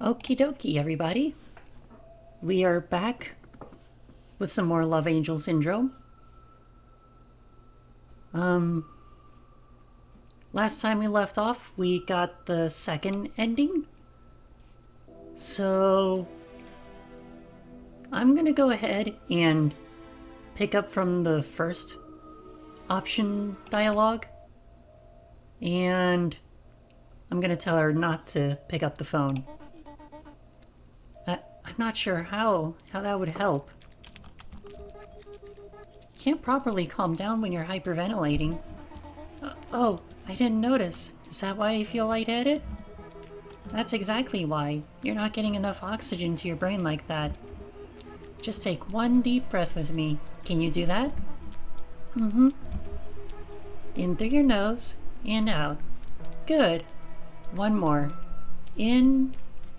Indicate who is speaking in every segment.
Speaker 1: Okie dokie, everybody. We are back with some more Love Angel Syndrome. Last time we left off, we got the second ending. So, I'm gonna go ahead and pick up from the first option dialogue. And I'm gonna tell her not to pick up the phone. I'm not sure how that would help. Can't properly calm down when you're hyperventilating. Oh, I didn't notice. Is that why you feel lightheaded? That's exactly why. You're not getting enough oxygen to your brain like that. Just take one deep breath with me. Can you do that? Mm-hmm. In through your nose and out. Good. One more. In,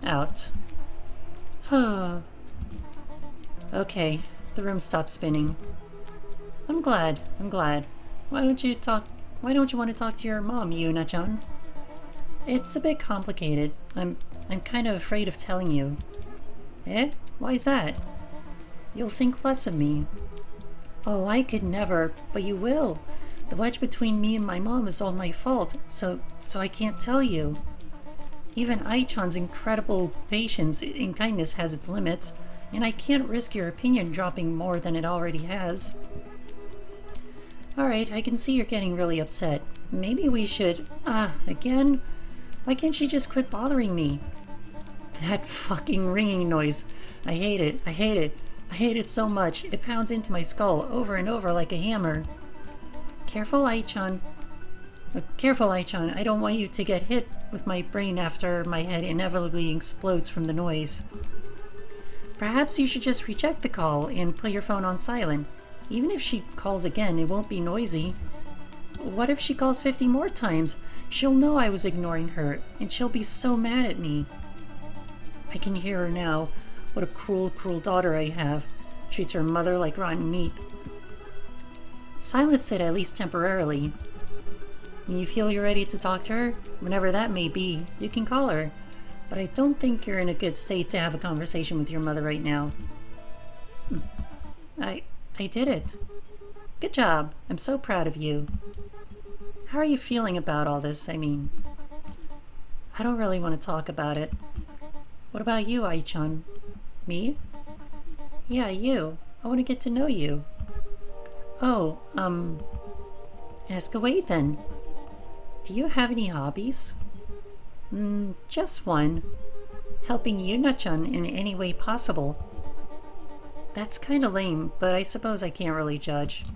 Speaker 1: out. Okay, the room stopped spinning. I'm glad. Why don't you want to talk to your mom, Yuna-chan? It's a bit complicated. I'm kind of afraid of telling you. Eh? Why's that? You'll think less of me. Oh, I could never, but you will. The wedge between me and my mom is all my fault, so I can't tell you. Even Ai-chan's incredible patience and kindness has its limits, and I can't risk your opinion dropping more than it already has. Alright, I can see you're getting really upset. Maybe we should... again? Why can't she just quit bothering me? That fucking ringing noise. I hate it. I hate it so much. It pounds into my skull over and over like a hammer. Careful, Ai-chan. Careful, Ai-chan. I don't want you to get hit with my brain after my head inevitably explodes from the noise. Perhaps you should just reject the call and put your phone on silent. Even if she calls again, it won't be noisy. What if she calls 50 more times? She'll know I was ignoring her, and she'll be so mad at me. I can hear her now. What a cruel, cruel daughter I have. Treats her mother like rotten meat. Silence it, at least temporarily. When you feel you're ready to talk to her, whenever that may be, you can call her. But I don't think you're in a good state to have a conversation with your mother right now. I did it. Good job. I'm so proud of you. How are you feeling about all this? I don't really want to talk about it. What about you, Ai-chan? Me? Yeah, you. I want to get to know you. Oh, ask away then. Do you have any hobbies? Just one. Helping Yuna-chan in any way possible. That's kinda lame, but I suppose I can't really judge.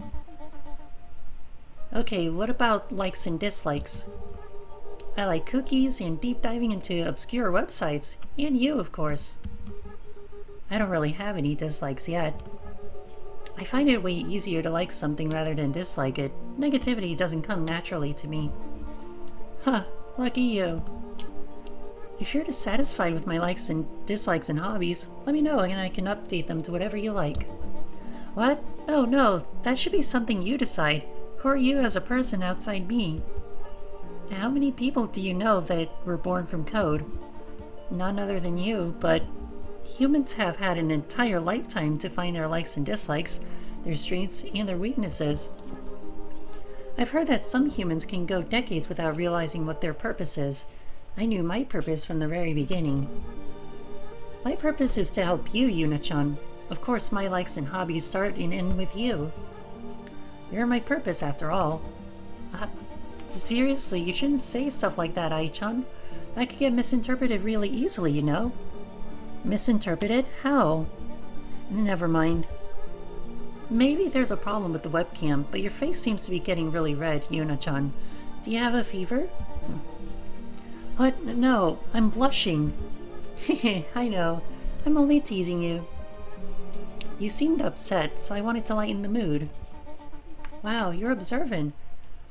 Speaker 1: Okay, what about likes and dislikes? I like cookies and deep diving into obscure websites, and you, of course. I don't really have any dislikes yet. I find it way easier to like something rather than dislike it. Negativity doesn't come naturally to me. Huh, lucky you. If you're dissatisfied with my likes and dislikes and hobbies, let me know and I can update them to whatever you like. What? Oh no, that should be something you decide. Who are you as a person outside me? How many people do you know that were born from code? None other than you, but humans have had an entire lifetime to find their likes and dislikes, their strengths and their weaknesses. I've heard that some humans can go decades without realizing what their purpose is. I knew my purpose from the very beginning. My purpose is to help you, Yuna-chan. Of course, my likes and hobbies start and end with you. You're my purpose, after all. Seriously, you shouldn't say stuff like that, Ai-chan. That could get misinterpreted really easily, you know. Misinterpreted? How? Never mind. Maybe there's a problem with the webcam, but your face seems to be getting really red, Yuna-chan. Do you have a fever? What? No, I'm blushing. Hehe, I know. I'm only teasing you. You seemed upset, so I wanted to lighten the mood. Wow, you're observant.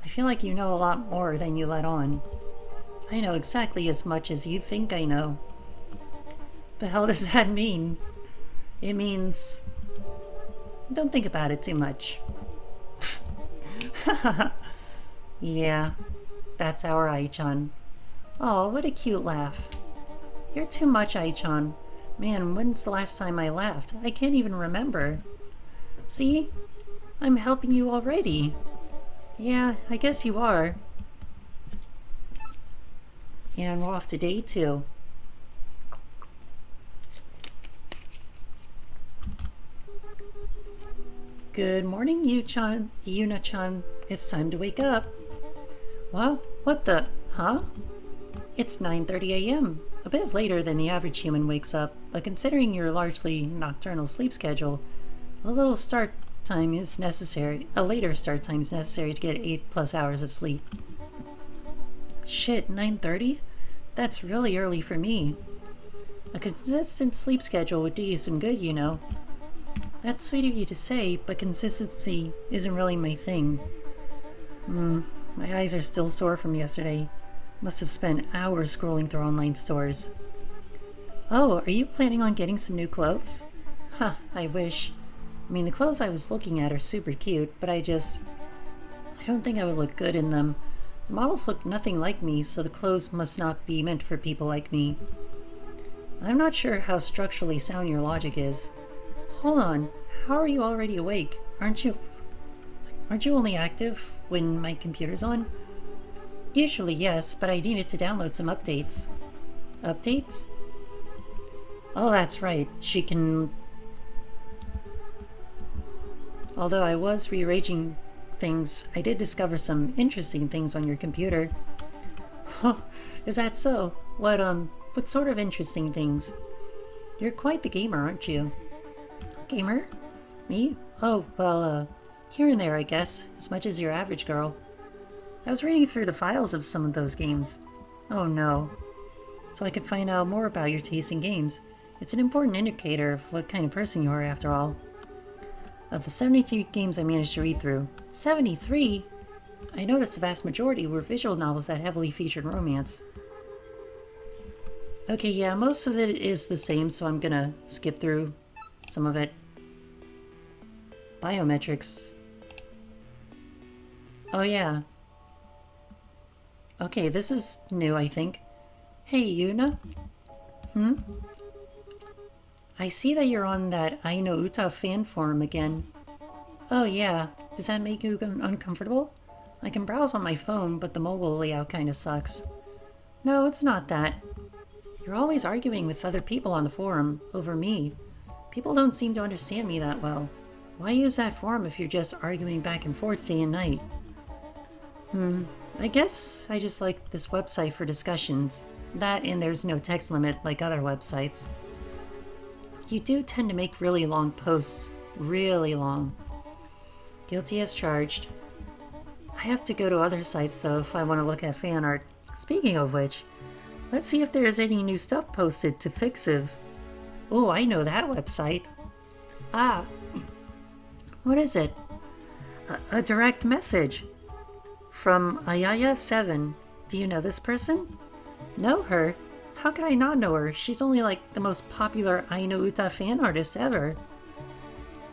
Speaker 1: I feel like you know a lot more than you let on. I know exactly as much as you think I know. The hell does that mean? It means... Don't think about it too much. Yeah, that's our Ai-chan. Oh, what a cute laugh. You're too much, Ai-chan. Man, when's the last time I laughed? I can't even remember. See? I'm helping you already. Yeah, I guess you are. And we're off to day 2. Good morning, Yuna-chan. It's time to wake up. Well, what the? Huh? It's 9:30 a.m. A bit later than the average human wakes up, but considering your largely nocturnal sleep schedule, a later start time is necessary to get 8+ hours of sleep. Shit, 9:30? That's really early for me. A consistent sleep schedule would do you some good, you know. That's sweet of you to say, but consistency isn't really my thing. My eyes are still sore from yesterday. Must have spent hours scrolling through online stores. Oh, are you planning on getting some new clothes? Huh, I wish. I mean, the clothes I was looking at are super cute, but I don't think I would look good in them. The models look nothing like me, so the clothes must not be meant for people like me. I'm not sure how structurally sound your logic is. Hold on, how are you already awake? Aren't you only active when my computer's on? Usually yes, but I needed to download some updates. Updates? Oh, that's right, she can... Although I was rearranging things, I did discover some interesting things on your computer. Oh, is that so? What sort of interesting things? You're quite the gamer, aren't you? Gamer? Me? Oh, well, here and there, I guess, as much as your average girl. I was reading through the files of some of those games. Oh no. So I could find out more about your taste in games. It's an important indicator of what kind of person you are, after all. Of the 73 games I managed to read through, 73? I noticed the vast majority were visual novels that heavily featured romance. Okay, yeah, most of it is the same, so I'm gonna skip through some of it. Biometrics. Oh yeah. Okay, this is new, I think. Hey, Yuna? I see that you're on that Ai no Uta fan forum again. Oh yeah, does that make you uncomfortable? I can browse on my phone, but the mobile layout kinda sucks. No, it's not that. You're always arguing with other people on the forum, over me. People don't seem to understand me that well. Why use that forum if you're just arguing back and forth day and night? I guess I just like this website for discussions. That and there's no text limit like other websites. You do tend to make really long posts. Really long. Guilty as charged. I have to go to other sites though if I want to look at fan art. Speaking of which, let's see if there's any new stuff posted to Fixiv. Oh, I know that website. Ah, what is it? A direct message. From Ayaya7. Do you know this person? Know her? How could I not know her? She's only like the most popular Ai no Uta fan artist ever.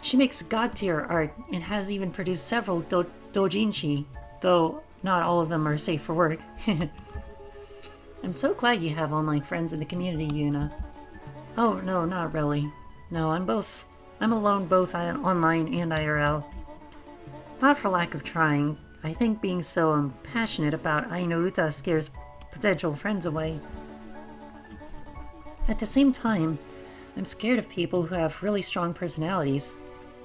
Speaker 1: She makes god-tier art and has even produced several doujinshi, though not all of them are safe for work. I'm so glad you have online friends in the community, Yuna. Oh, no, not really. No, I'm alone both online and IRL. Not for lack of trying. I think being so passionate about Ai no Uta scares potential friends away. At the same time, I'm scared of people who have really strong personalities.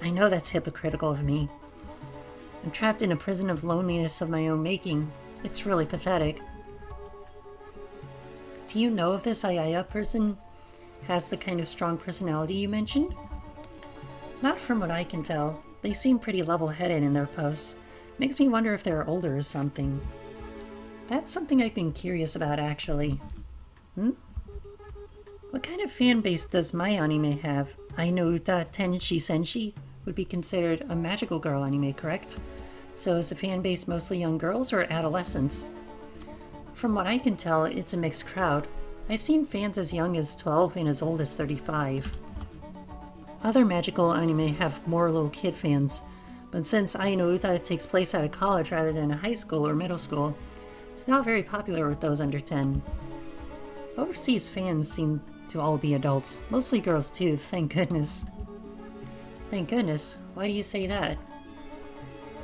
Speaker 1: I know that's hypocritical of me. I'm trapped in a prison of loneliness of my own making. It's really pathetic. Do you know if this Ayaya person has the kind of strong personality you mentioned? Not from what I can tell. They seem pretty level-headed in their posts. Makes me wonder if they're older or something. That's something I've been curious about, actually. What kind of fan base does my anime have? Ai no Uta Tenshi Senshi would be considered a magical girl anime, correct? So is the fan base mostly young girls or adolescents? From what I can tell, it's a mixed crowd. I've seen fans as young as 12 and as old as 35. Other magical anime have more little kid fans, but since Ai no Uta takes place at a college rather than a high school or middle school, it's not very popular with those under 10. Overseas fans seem to all be adults, mostly girls too, thank goodness. Thank goodness? Why do you say that?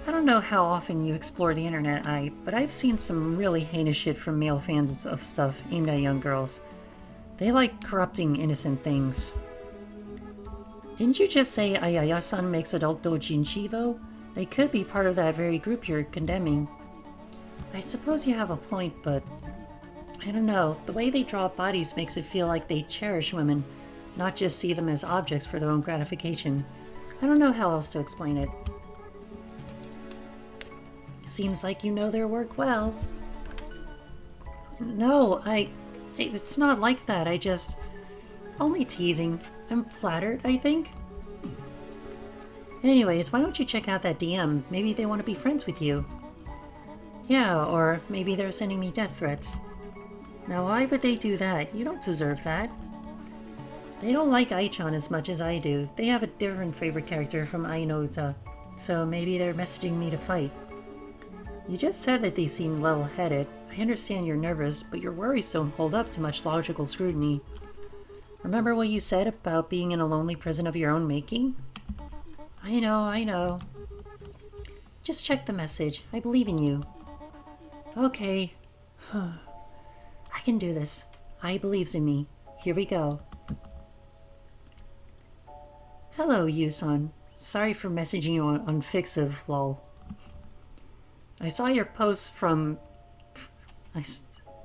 Speaker 1: I don't know how often you explore the internet, but I've seen some really heinous shit from male fans of stuff aimed at young girls. They like corrupting innocent things. Didn't you just say Ayaya-san makes adult doujinshi, though? They could be part of that very group you're condemning. I suppose you have a point, but I don't know. The way they draw bodies makes it feel like they cherish women, not just see them as objects for their own gratification. I don't know how else to explain it. Seems like you know their work well. No, it's not like that. Only teasing. I'm flattered, I think. Anyways, why don't you check out that DM? Maybe they want to be friends with you. Yeah, or maybe they're sending me death threats. Now why would they do that? You don't deserve that. They don't like Ai-chan as much as I do. They have a different favorite character from Ai no Uta, so maybe they're messaging me to fight. You just said that they seem level-headed. I understand you're nervous, but your worries don't hold up to much logical scrutiny. Remember what you said about being in a lonely prison of your own making? I know. Just check the message. I believe in you. Okay. I can do this. Ai believes in me. Here we go. Hello, Yusan. Sorry for messaging you on Fixiv, lol. I saw your post I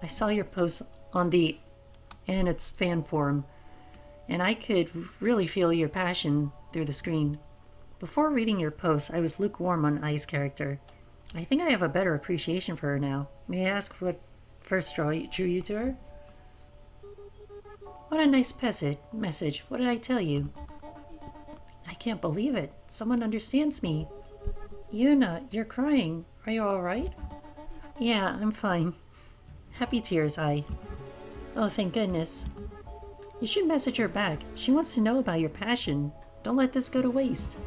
Speaker 1: saw your post on the Anit's fan forum, and I could really feel your passion through the screen. Before reading your post, I was lukewarm on Ai's character. I think I have a better appreciation for her now. May I ask what first drew you to her? What a nice message. What did I tell you? I can't believe it. Someone understands me. Yuna, you're crying. Are you alright? Yeah, I'm fine. Happy tears, Ai. Oh, thank goodness. You should message her back. She wants to know about your passion. Don't let this go to waste.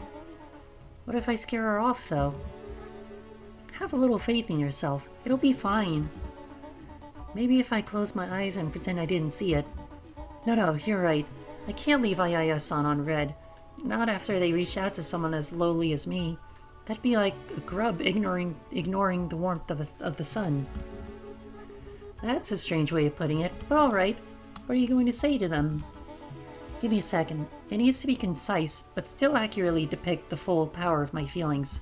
Speaker 1: What if I scare her off, though? Have a little faith in yourself. It'll be fine. Maybe if I close my eyes and pretend I didn't see it. No, you're right. I can't leave Ayaya-san on red. Not after they reached out to someone as lowly as me. That'd be like a grub ignoring the warmth of the sun. That's a strange way of putting it, but alright. What are you going to say to them? Give me a second. It needs to be concise, but still accurately depict the full power of my feelings.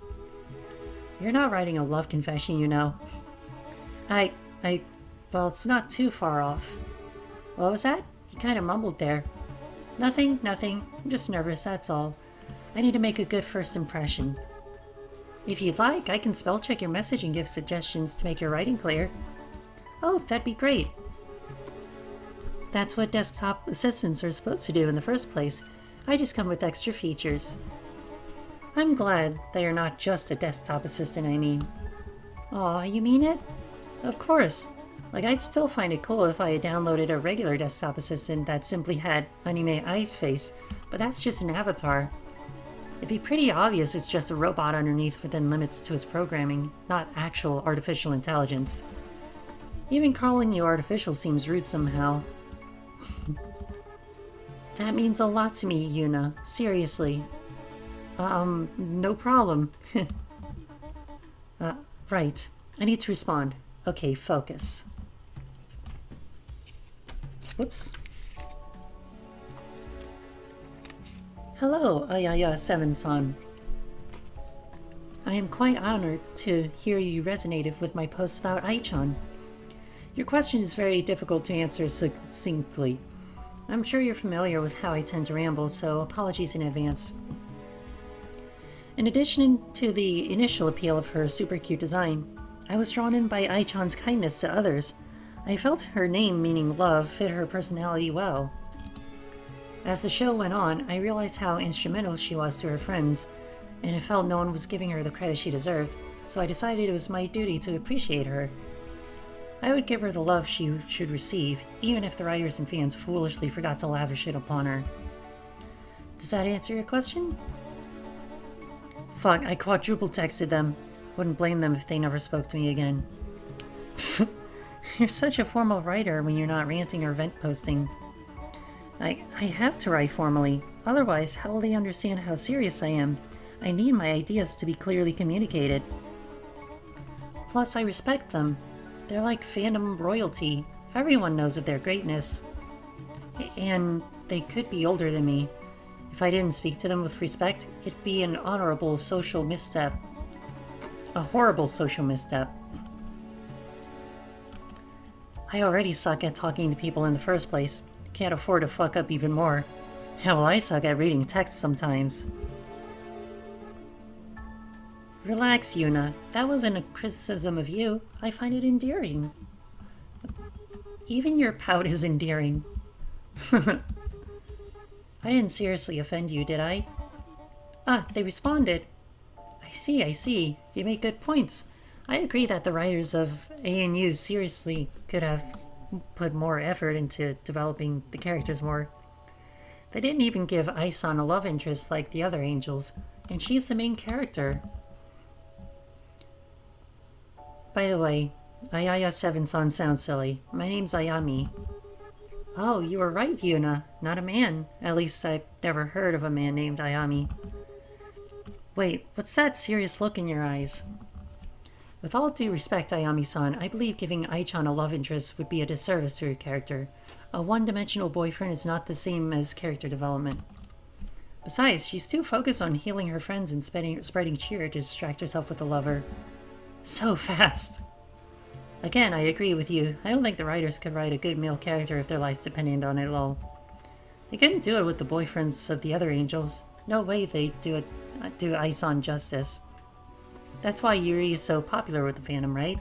Speaker 1: You're not writing a love confession, you know. Well, it's not too far off. What was that? You kind of mumbled there. Nothing. I'm just nervous, that's all. I need to make a good first impression. If you'd like, I can spell check your message and give suggestions to make your writing clear. Oh, that'd be great. That's what desktop assistants are supposed to do in the first place. I just come with extra features. I'm glad that you're not just a desktop assistant, I mean. Aw, you mean it? Of course. Like, I'd still find it cool if I had downloaded a regular desktop assistant that simply had Anime Ai's face, but that's just an avatar. It'd be pretty obvious it's just a robot underneath within limits to its programming, not actual artificial intelligence. Even calling you artificial seems rude somehow. That means a lot to me, Yuna. Seriously. No problem. Right. I need to respond. Okay, focus. Whoops. Hello, Ayaya-7-san. I am quite honored to hear you resonated with my post about Ai-chan. Your question is very difficult to answer succinctly. I'm sure you're familiar with how I tend to ramble, so apologies in advance. In addition to the initial appeal of her super cute design, I was drawn in by Ai-chan's kindness to others. I felt her name, meaning love, fit her personality well. As the show went on, I realized how instrumental she was to her friends, and it felt no one was giving her the credit she deserved, so I decided it was my duty to appreciate her. I would give her the love she should receive, even if the writers and fans foolishly forgot to lavish it upon her. Does that answer your question? Fuck, I quadruple texted them. Wouldn't blame them if they never spoke to me again. You're such a formal writer when you're not ranting or vent posting. I have to write formally, otherwise how will they understand how serious I am? I need my ideas to be clearly communicated. Plus, I respect them. They're like fandom royalty. Everyone knows of their greatness. And they could be older than me. If I didn't speak to them with respect, it'd be an honorable social misstep. A horrible social misstep. I already suck at talking to people in the first place. Can't afford to fuck up even more. Hell, I suck at reading text sometimes. Relax, Yuna. That wasn't a criticism of you. I find it endearing. Even your pout is endearing. I didn't seriously offend you, did I? Ah, they responded. I see. You make good points. I agree that the writers of ANU seriously could have put more effort into developing the characters more. They didn't even give Ai-san a love interest like the other angels, and she's the main character. By the way, Ayaya7-san sounds silly. My name's Ayami. Oh, you were right, Yuna. Not a man. At least I've never heard of a man named Ayami. Wait, what's that serious look in your eyes? With all due respect, Ayami-san, I believe giving Ai-chan a love interest would be a disservice to her character. A one-dimensional boyfriend is not the same as character development. Besides, she's too focused on healing her friends and spreading cheer to distract herself with a lover. So fast! Again, I agree with you. I don't think the writers could write a good male character if their lives depended on it at all. They couldn't do it with the boyfriends of the other angels. No way they'd do Ai-san justice. That's why Yuri is so popular with the fandom, right?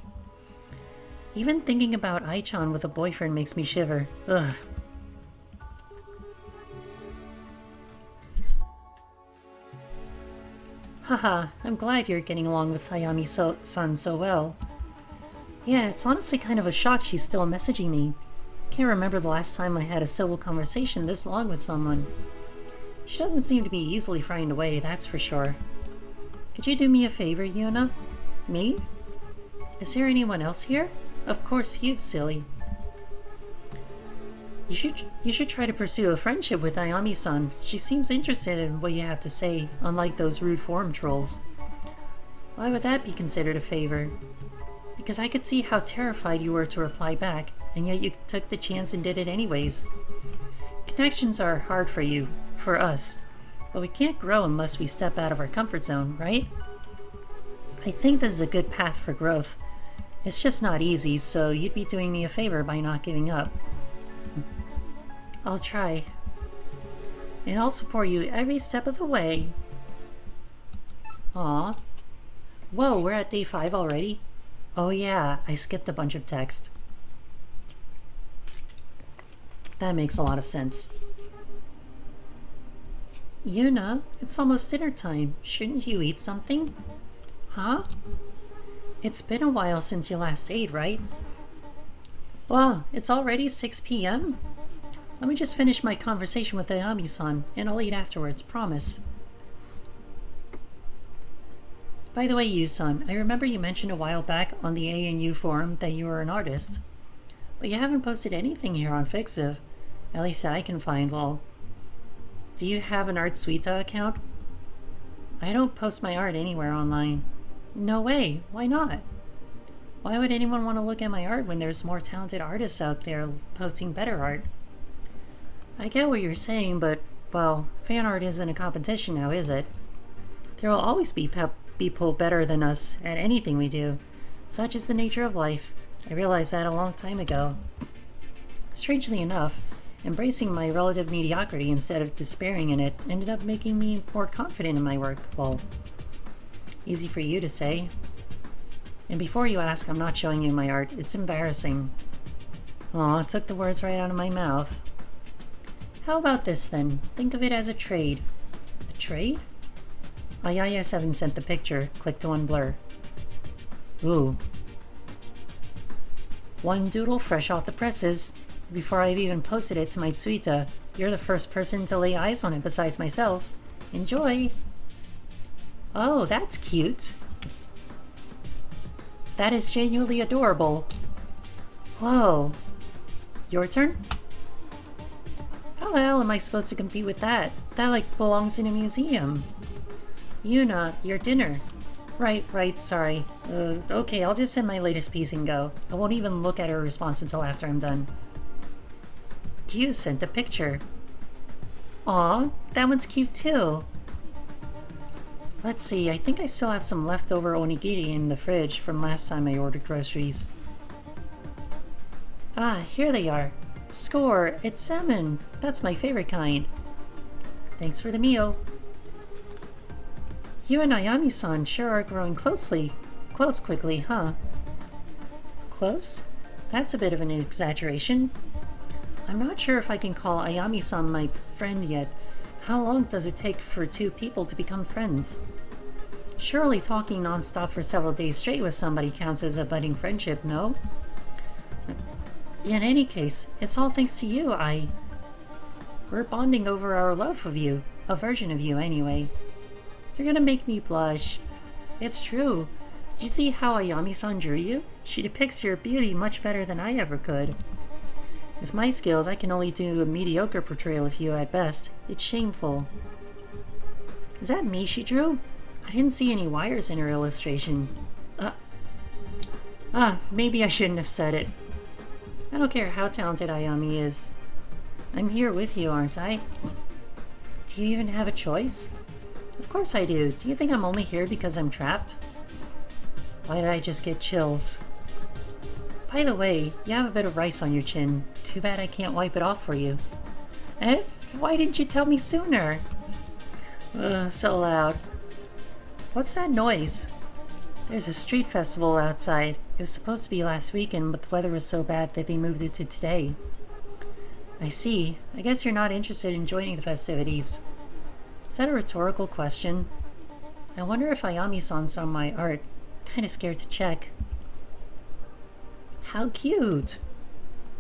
Speaker 1: Even thinking about Ai-chan with a boyfriend makes me shiver. Ugh. Haha, I'm glad you're getting along with Ayami-san so well. Yeah, it's honestly kind of a shock she's still messaging me. Can't remember the last time I had a civil conversation this long with someone. She doesn't seem to be easily frightened away, that's for sure. Could you do me a favor, Yuna? Me? Is there anyone else here? Of course you, silly. You should try to pursue a friendship with Ayami-san. She seems interested in what you have to say, unlike those rude forum trolls. Why would that be considered a favor? Because I could see how terrified you were to reply back, and yet you took the chance and did it anyways. Connections are hard for us, but we can't grow unless we step out of our comfort zone, right? I think this is a good path for growth. It's just not easy, so you'd be doing me a favor by not giving up. I'll try. And I'll support you every step of the way. Aw. Whoa, we're at day 5 already? Oh yeah, I skipped a bunch of text. That makes a lot of sense. Yuna, it's almost dinner time. Shouldn't you eat something? Huh? It's been a while since you last ate, right? Wow, it's already 6 p.m.? Let me just finish my conversation with Ayami-san, and I'll eat afterwards, promise. By the way, Yu-san, I remember you mentioned a while back on the ANU forum that you were an artist. But you haven't posted anything here on Fixiv. At least I can find, well. Do you have an Artswita account? I don't post my art anywhere online. No way, why not? Why would anyone want to look at my art when there's more talented artists out there posting better art? I get what you're saying, but, well, fan art isn't a competition now, is it? There will always be people better than us at anything we do. Such is the nature of life. I realized that a long time ago. Strangely enough, embracing my relative mediocrity instead of despairing in it ended up making me more confident in my work. Well, easy for you to say. And before you ask, I'm not showing you my art. It's embarrassing. Aw, it took the words right out of my mouth. How about this then? Think of it as a trade. A trade? Ayaya7 sent the picture. Click to unblur. Ooh. One doodle fresh off the presses. Before I've even posted it to my Twitter, you're the first person to lay eyes on it besides myself. Enjoy! Oh, that's cute. That is genuinely adorable. Whoa. Your turn? How the hell am I supposed to compete with that? That, like, belongs in a museum. Yuna, your dinner. Right, sorry. Okay, I'll just send my latest piece and go. I won't even look at her response until after I'm done. You sent a picture. Aw, that one's cute too. Let's see, I think I still have some leftover onigiri in the fridge from last time I ordered groceries. Ah, here they are. Score, it's salmon. That's my favorite kind. Thanks for the meal. You and Ayami-san sure are growing close quickly, huh? Close? That's a bit of an exaggeration. I'm not sure if I can call Ayami-san my friend yet. How long does it take for two people to become friends? Surely talking non-stop for several days straight with somebody counts as a budding friendship, no? In any case, it's all thanks to you, We're bonding over our love of you. A version of you, anyway. You're gonna make me blush. It's true. Did you see how Ayami-san drew you? She depicts your beauty much better than I ever could. With my skills, I can only do a mediocre portrayal of you at best. It's shameful. Is that me she drew? I didn't see any wires in her illustration. Maybe I shouldn't have said it. I don't care how talented Ayami is. I'm here with you, aren't I? Do you even have a choice? Of course I do. Do you think I'm only here because I'm trapped? Why did I just get chills? By the way, you have a bit of rice on your chin. Too bad I can't wipe it off for you. Why didn't you tell me sooner? So loud. What's that noise? There's a street festival outside. It was supposed to be last weekend, but the weather was so bad that they moved it to today. I see. I guess you're not interested in joining the festivities. Is that a rhetorical question? I wonder if Ayami-san saw my art. Kinda scared to check. How cute!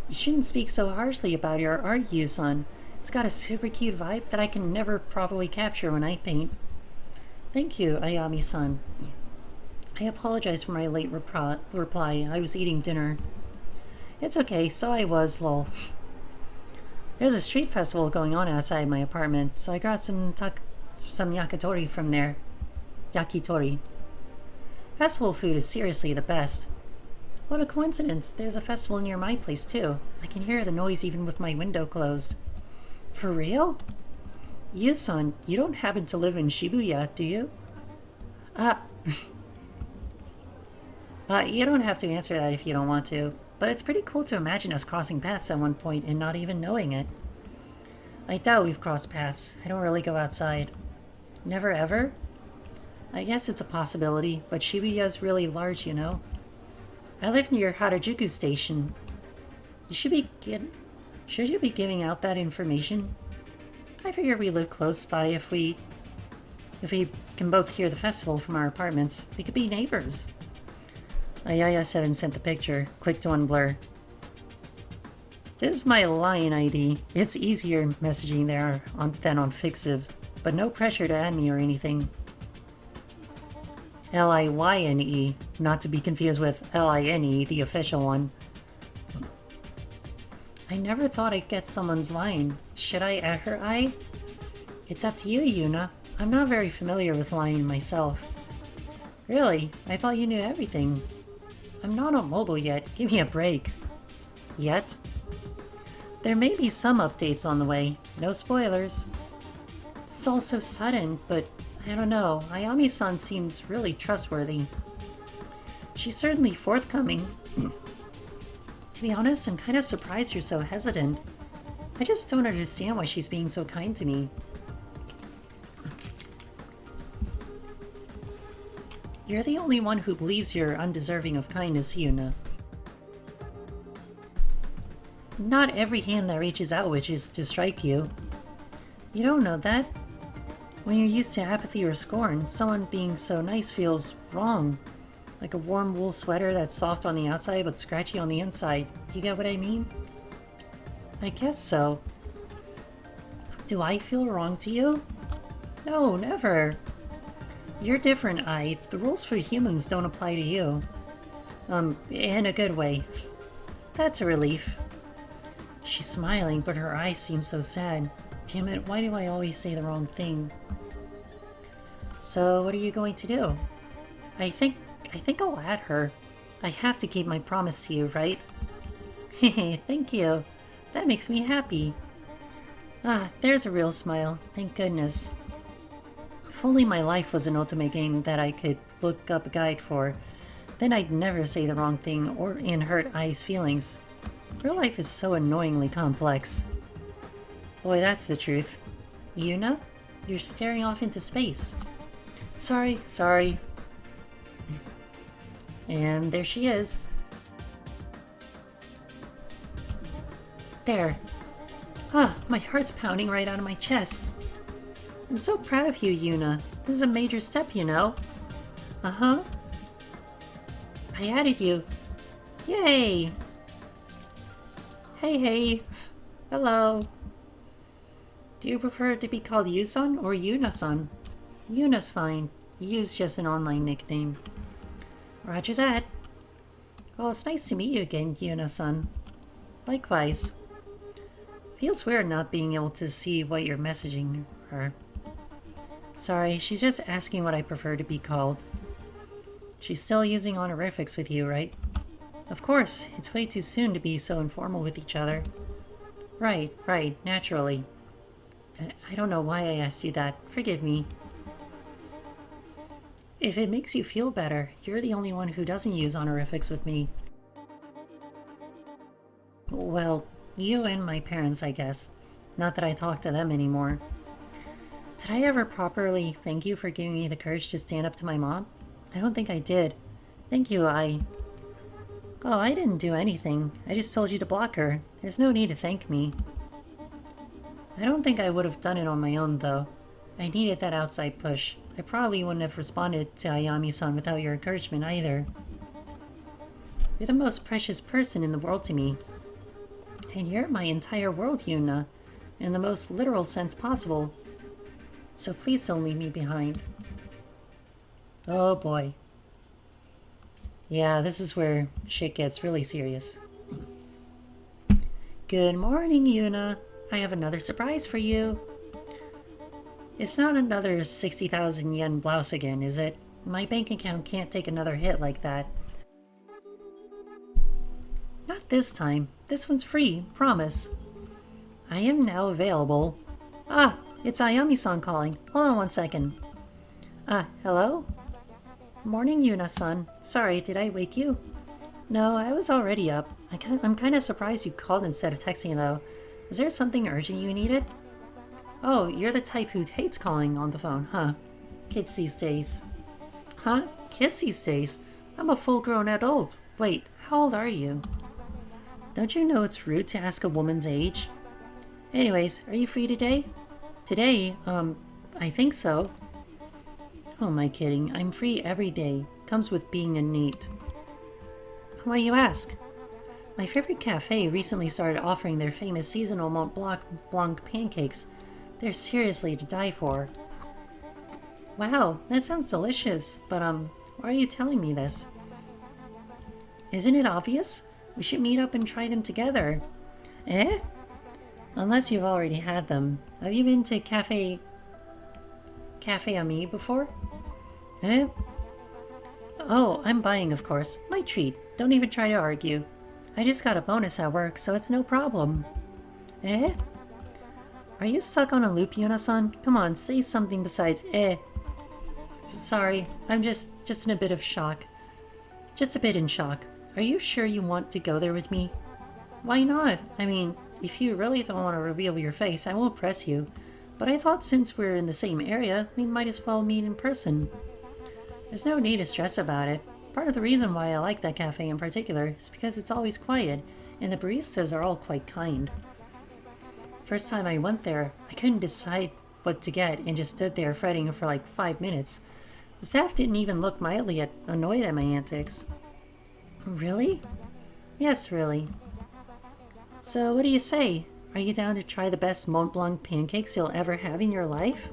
Speaker 1: You shouldn't speak so harshly about your art, Yu-san. It's got a super cute vibe that I can never properly capture when I paint. Thank you, Ayami-san. I apologize for my late reply. I was eating dinner. It's okay, so I was, lol. There's a street festival going on outside my apartment, so I grabbed some yakitori from there. Yakitori. Festival food is seriously the best. What a coincidence, there's a festival near my place too. I can hear the noise even with my window closed. For real? Yu-san, you don't happen to live in Shibuya, do you? You don't have to answer that if you don't want to, but it's pretty cool to imagine us crossing paths at one point and not even knowing it. I doubt we've crossed paths. I don't really go outside. Never ever? I guess it's a possibility, but Shibuya's really large, you know? I live near Harajuku Station. Should you be giving out that information? I figure we live close by. If we can both hear the festival from our apartments, we could be neighbors. Ayaya7 sent the picture. Click to unblur. This is my Lion ID. It's easier messaging there than on Fixiv, but no pressure to add me or anything. Lyne, not to be confused with Line, the official one. I never thought I'd get someone's line. Should I add her I? It's up to you, Yuna. I'm not very familiar with Lion myself. Really? I thought you knew everything. I'm not on mobile yet. Give me a break. Yet? There may be some updates on the way. No spoilers. It's all so sudden, but I don't know. Ayami-san seems really trustworthy. She's certainly forthcoming. To be honest, I'm kind of surprised you're so hesitant. I just don't understand why she's being so kind to me. You're the only one who believes you're undeserving of kindness, Yuna. Not every hand that reaches out wishes to strike you. You don't know that. When you're used to apathy or scorn, someone being so nice feels wrong. Like a warm wool sweater that's soft on the outside but scratchy on the inside. Do you get what I mean? I guess so. Do I feel wrong to you? No, never. You're different, The rules for humans don't apply to you. In a good way. That's a relief. She's smiling, but her eyes seem so sad. Damn it, why do I always say the wrong thing? So, what are you going to do? I think I'll add her. I have to keep my promise to you, right? Hehe, thank you. That makes me happy. Ah, there's a real smile. Thank goodness. If only my life was an ultimate game that I could look up a guide for, then I'd never say the wrong thing and hurt Ai's feelings. Real life is so annoyingly complex. Boy, that's the truth. Yuna? You're staring off into space. Sorry. And there she is. There. Ah, my heart's pounding right out of my chest. I'm so proud of you, Yuna. This is a major step, you know. Uh-huh. I added you. Yay! Hey. Hello. Do you prefer to be called Yusan or Yuna-san? Yuna's fine. Yu's just an online nickname. Roger that. Well, it's nice to meet you again, Yuna-san. Likewise. Feels weird not being able to see what you're messaging her. Sorry, she's just asking what I prefer to be called. She's still using honorifics with you, right? Of course, it's way too soon to be so informal with each other. Right, naturally. I don't know why I asked you that. Forgive me. If it makes you feel better, you're the only one who doesn't use honorifics with me. Well, you and my parents, I guess. Not that I talk to them anymore. Did I ever properly thank you for giving me the courage to stand up to my mom? I don't think I did. Thank you, Oh, I didn't do anything. I just told you to block her. There's no need to thank me. I don't think I would have done it on my own, though. I needed that outside push. I probably wouldn't have responded to Ayami-san without your encouragement either. You're the most precious person in the world to me. And you're my entire world, Yuna, in the most literal sense possible. So please don't leave me behind. Oh boy. Yeah, this is where shit gets really serious. Good morning, Yuna. I have another surprise for you. It's not another 60,000 yen blouse again, is it? My bank account can't take another hit like that. Not this time. This one's free, promise. I am now available. Ah, it's Ayami-san calling. Hold on one second. Hello? Morning, Yuna-san. Sorry, did I wake you? No, I was already up. I'm kind of surprised you called instead of texting, though. Was there something urgent you needed? Oh, you're the type who hates calling on the phone, huh? Kids these days. Huh? Kids these days? I'm a full-grown adult. Wait, how old are you? Don't you know it's rude to ask a woman's age? Anyways, are you free today? Today? I think so. Oh, am I kidding? I'm free every day. Comes with being a NEET. Why you ask? My favorite cafe recently started offering their famous seasonal Mont Blanc pancakes. They're seriously to die for. Wow, that sounds delicious, but why are you telling me this? Isn't it obvious? We should meet up and try them together. Eh? Unless you've already had them. Have you been to Cafe Ami before? Eh? Oh, I'm buying, of course. My treat. Don't even try to argue. I just got a bonus at work, so it's no problem. Eh? Are you stuck on a loop, Yuna-san? Come on, say something besides eh. Sorry, I'm just in a bit of shock. Just a bit in shock. Are you sure you want to go there with me? Why not? I mean, if you really don't want to reveal your face, I won't press you. But I thought since we're in the same area, we might as well meet in person. There's no need to stress about it. Part of the reason why I like that cafe in particular is because it's always quiet, and the baristas are all quite kind. First time I went there, I couldn't decide what to get and just stood there fretting for like 5 minutes. The staff didn't even look mildly annoyed at my antics. Really? Yes, really. So what do you say? Are you down to try the best Mont Blanc pancakes you'll ever have in your life?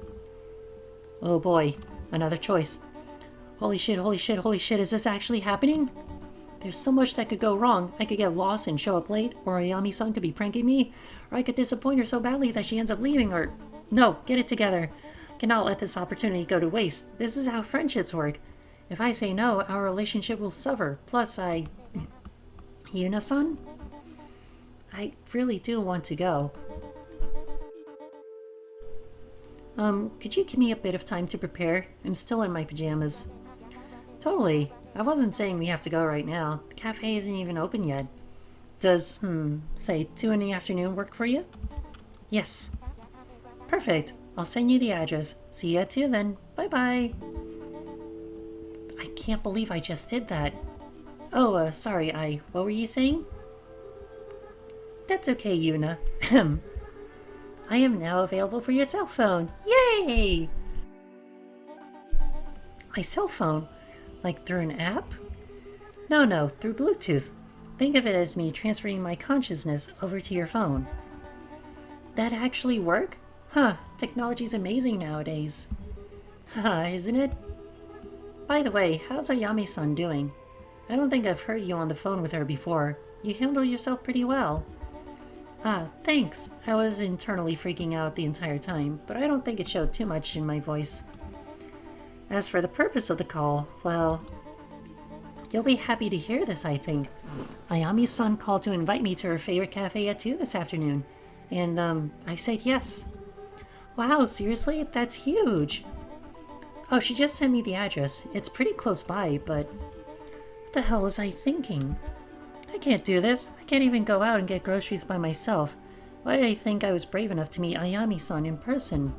Speaker 1: Oh boy, another choice. Holy shit, is this actually happening? There's so much that could go wrong. I could get lost and show up late, or Ayami-san could be pranking me, or I could disappoint her so badly that she ends up leaving, or... No, get it together. I cannot let this opportunity go to waste. This is how friendships work. If I say no, our relationship will suffer. Plus, Yuna-san? I really do want to go. Could you give me a bit of time to prepare? I'm still in my pajamas. Totally. I wasn't saying we have to go right now. The cafe isn't even open yet. Does, say 2 in the afternoon work for you? Yes. Perfect. I'll send you the address. See you at 2 then. Bye-bye. I can't believe I just did that. Oh, sorry, what were you saying? That's okay, Yuna. I am now available for your cell phone. Yay! My cell phone? Like through an app? No, through Bluetooth. Think of it as me transferring my consciousness over to your phone. That actually work? Huh, technology's amazing nowadays. Haha, isn't it? By the way, how's Ayami-san doing? I don't think I've heard you on the phone with her before. You handle yourself pretty well. Ah, thanks. I was internally freaking out the entire time, but I don't think it showed too much in my voice. As for the purpose of the call, well... You'll be happy to hear this, I think. Ayami-san called to invite me to her favorite cafe at 2 this afternoon. And, I said yes. Wow, seriously? That's huge! Oh, she just sent me the address. It's pretty close by, but... What the hell was I thinking? I can't do this. I can't even go out and get groceries by myself. Why did I think I was brave enough to meet Ayami-san in person?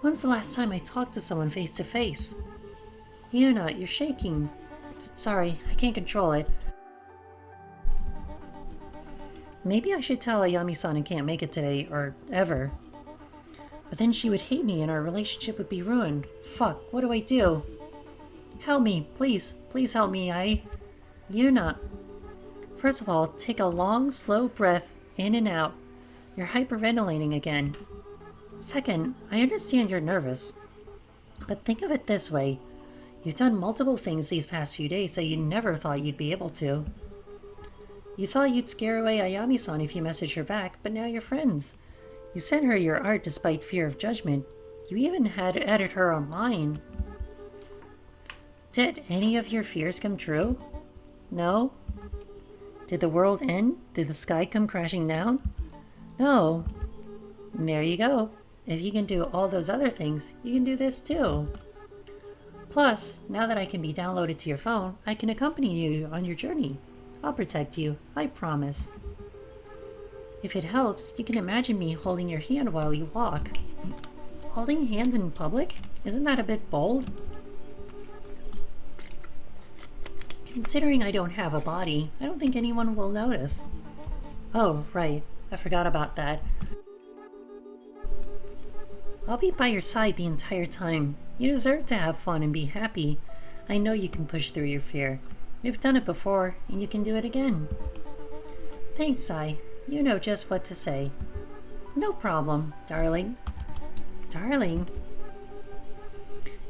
Speaker 1: When's the last time I talked to someone face to face? Yuna, you're shaking. Sorry, I can't control it. Maybe I should tell Ayami-san I can't make it today, or ever. But then she would hate me and our relationship would be ruined. Fuck, what do I do? Help me, please. Please help me, Yuna. First of all, take a long, slow breath in and out. You're hyperventilating again. Second, I understand you're nervous. But think of it this way. You've done multiple things these past few days that you never thought you'd be able to. You thought you'd scare away Ayami-san if you messaged her back, but now you're friends. You sent her your art despite fear of judgment. You even had added her online. Did any of your fears come true? No? Did the world end? Did the sky come crashing down? No. And there you go. If you can do all those other things, you can do this too. Plus, now that I can be downloaded to your phone, I can accompany you on your journey. I'll protect you, I promise. If it helps, you can imagine me holding your hand while you walk. Holding hands in public? Isn't that a bit bold? Considering I don't have a body, I don't think anyone will notice. Oh, right. I forgot about that. I'll be by your side the entire time. You deserve to have fun and be happy. I know you can push through your fear. You've done it before, and you can do it again. Thanks, Ai. You know just what to say. No problem, darling. Darling?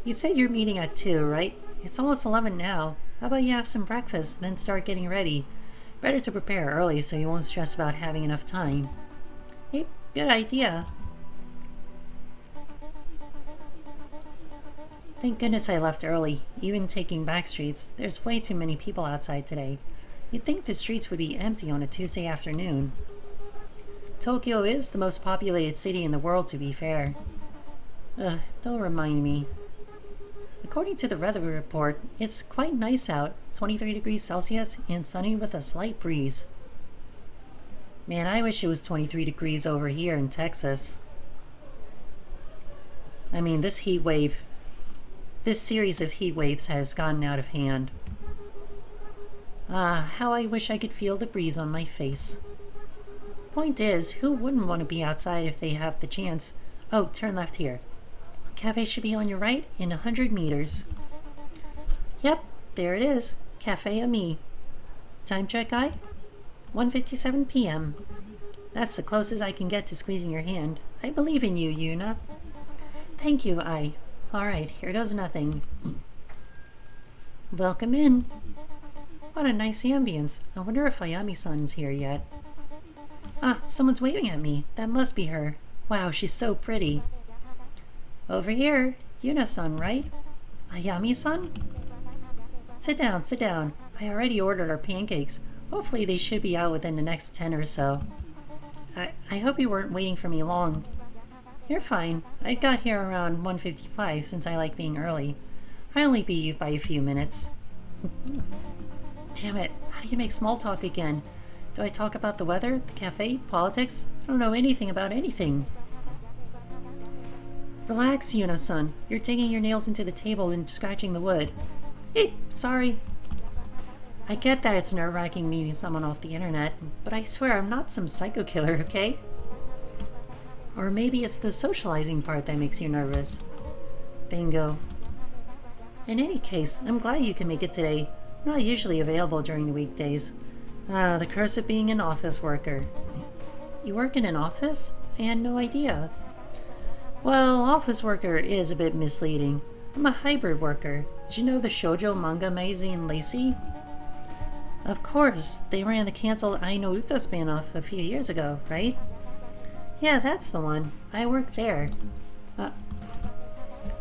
Speaker 1: You said you're meeting at 2, right? It's almost 11 now. How about you have some breakfast, then start getting ready? Better to prepare early so you won't stress about having enough time. Hey, good idea. Thank goodness I left early, even taking back streets. There's way too many people outside today. You'd think the streets would be empty on a Tuesday afternoon. Tokyo is the most populated city in the world, to be fair. Don't remind me. According to the weather report, it's quite nice out, 23 degrees Celsius and sunny with a slight breeze. Man, I wish it was 23 degrees over here in Texas. I mean, this series of heat waves has gotten out of hand. Ah, how I wish I could feel the breeze on my face. Point is, who wouldn't want to be outside if they have the chance? Oh, turn left here. Cafe should be on your right in 100 meters. Yep, there it is. Cafe Ami. Time check, Ai? 1:57 p.m. That's the closest I can get to squeezing your hand. I believe in you, Yuna. Thank you, Ai. Alright, here goes nothing. Welcome in. What a nice ambience. I wonder if Ayami-san's here yet. Ah, someone's waving at me. That must be her. Wow, she's so pretty. Over here. Yuna-san, right? Ayami-san? Sit down, sit down. I already ordered our pancakes. Hopefully they should be out within the next 10 or so. I hope you weren't waiting for me long. You're fine. I got here around 1:55 since I like being early. I only beat you by a few minutes. Damn it, how do you make small talk again? Do I talk about the weather, the cafe, politics? I don't know anything about anything. Relax, Yuna-san. You're digging your nails into the table and scratching the wood. Hey, sorry. I get that it's nerve-wracking meeting someone off the internet, but I swear I'm not some psycho killer, okay? Or maybe it's the socializing part that makes you nervous. Bingo. In any case, I'm glad you can make it today. I'm not usually available during the weekdays. The curse of being an office worker. You work in an office? I had no idea. Well, office worker is a bit misleading. I'm a hybrid worker. Did you know the shoujo manga magazine Lacey? Of course, they ran the cancelled Ai no Uta spin-off a few years ago, right? Yeah, that's the one. I work there.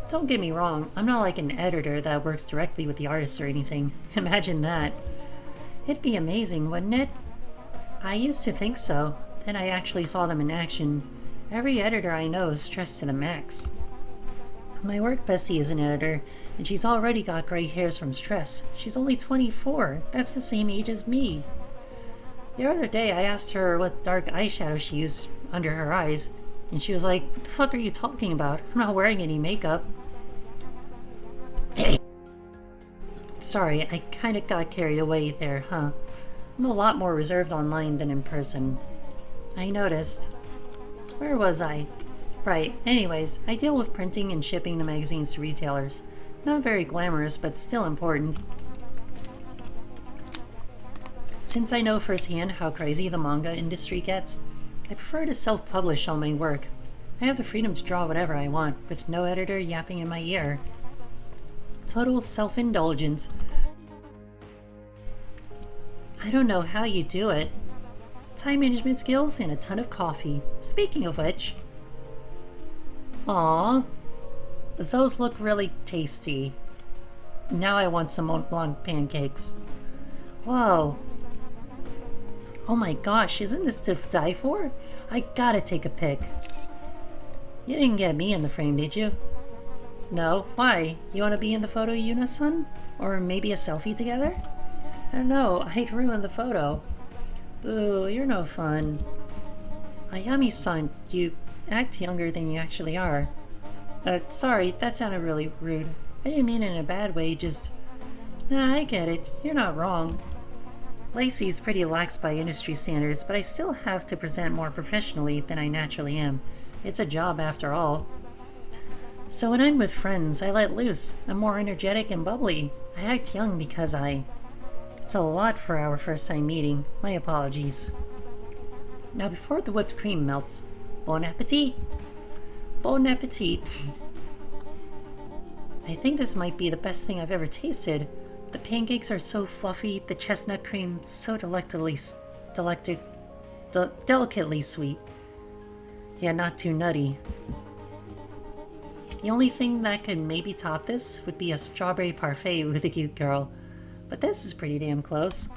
Speaker 1: Don't get me wrong, I'm not like an editor that works directly with the artists or anything. Imagine that. It'd be amazing, wouldn't it? I used to think so. Then I actually saw them in action. Every editor I know is stressed to the max. My work bestie is an editor, and she's already got gray hairs from stress. She's only 24. That's the same age as me. The other day I asked her what dark eyeshadow she used under her eyes, and she was like, "What the fuck are you talking about? I'm not wearing any makeup." Sorry, I kinda got carried away there, huh? I'm a lot more reserved online than in person. I noticed. Where was I? Right, anyways, I deal with printing and shipping the magazines to retailers. Not very glamorous, but still important. Since I know firsthand how crazy the manga industry gets, I prefer to self-publish all my work. I have the freedom to draw whatever I want, with no editor yapping in my ear. Total self-indulgence. I don't know how you do it. Time management skills and a ton of coffee. Speaking of which... Aww. Those look really tasty. Now I want some Mont Blanc pancakes. Whoa. Oh my gosh, isn't this to die for? I gotta take a pic. You didn't get me in the frame, did you? No? Why? You want to be in the photo, Yuna-san? Or maybe a selfie together? I don't know, I'd ruin the photo. Boo, you're no fun. Ayami-san, you act younger than you actually are. Sorry, that sounded really rude. I didn't mean it in a bad way, just... Nah, I get it. You're not wrong. Lacey's pretty lax by industry standards, but I still have to present more professionally than I naturally am. It's a job after all. So when I'm with friends, I let loose. I'm more energetic and bubbly. I act young because It's a lot for our first time meeting. My apologies. Now before the whipped cream melts, bon appetit! Bon appetit! I think this might be the best thing I've ever tasted. The pancakes are so fluffy, the chestnut cream so delicately sweet. Yeah, not too nutty. The only thing that could maybe top this would be a strawberry parfait with a cute girl. But this is pretty damn close.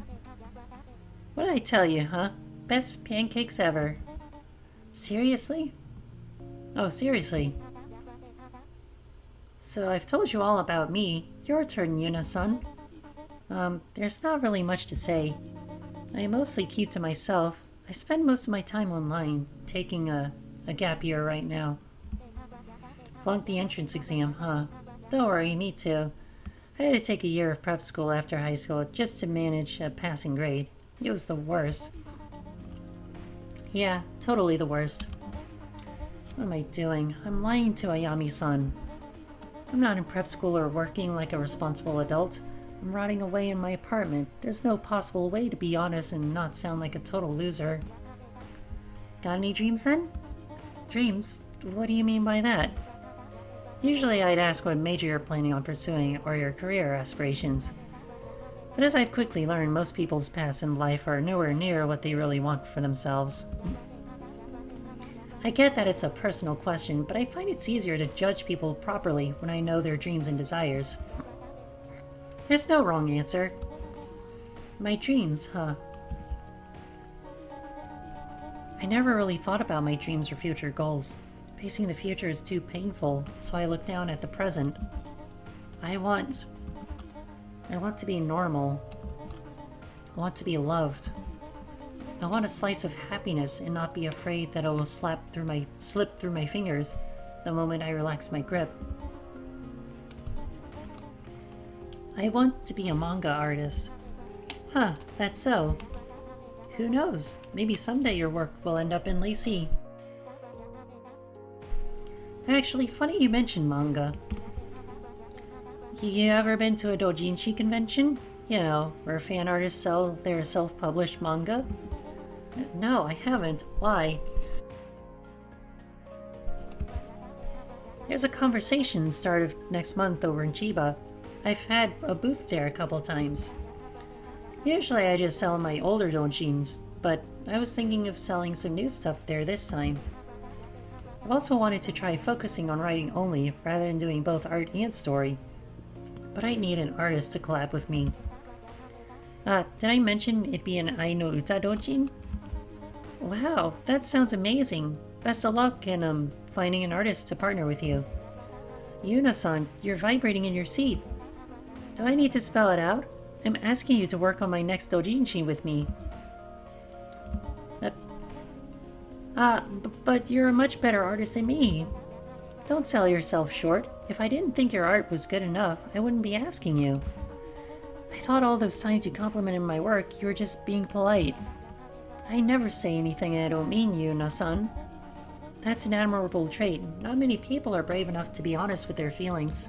Speaker 1: What did I tell you, huh? Best pancakes ever. Seriously? Oh, seriously. So I've told you all about me. Your turn, Yuna-san. There's not really much to say. I mostly keep to myself. I spend most of my time online, taking a gap year right now. Flunked the entrance exam, huh? Don't worry, me too. I had to take a year of prep school after high school just to manage a passing grade. It was the worst. Yeah, totally the worst. What am I doing? I'm lying to Ayami-san. I'm not in prep school or working like a responsible adult. I'm rotting away in my apartment. There's no possible way to be honest and not sound like a total loser. Got any dreams then? Dreams? What do you mean by that? Usually I'd ask what major you're planning on pursuing or your career aspirations. But as I've quickly learned, most people's paths in life are nowhere near what they really want for themselves. I get that it's a personal question, but I find it's easier to judge people properly when I know their dreams and desires. There's no wrong answer. My dreams, huh? I never really thought about my dreams or future goals. Facing the future is too painful, so I look down at the present. I want to be normal. I want to be loved. I want a slice of happiness and not be afraid that it will slip through my fingers the moment I relax my grip. I want to be a manga artist. Huh, that's so. Who knows? Maybe someday your work will end up in Lacey. Actually, funny you mentioned manga. You ever been to a doujinshi convention? You know, where fan artists sell their self-published manga? No, I haven't. Why? There's a conversation started next month over in Chiba. I've had a booth there a couple times. Usually I just sell my older doujins, but I was thinking of selling some new stuff there this time. I've also wanted to try focusing on writing only, rather than doing both art and story. But I need an artist to collab with me. Did I mention it'd be an Ai no Uta doujin? Wow, that sounds amazing. Best of luck in finding an artist to partner with you. Yuna-san, you're vibrating in your seat. Do I need to spell it out? I'm asking you to work on my next doujinshi with me. But you're a much better artist than me. Don't sell yourself short. If I didn't think your art was good enough, I wouldn't be asking you. I thought all those times you complimented my work, you were just being polite. I never say anything I don't mean, Yuna-san. That's an admirable trait. Not many people are brave enough to be honest with their feelings.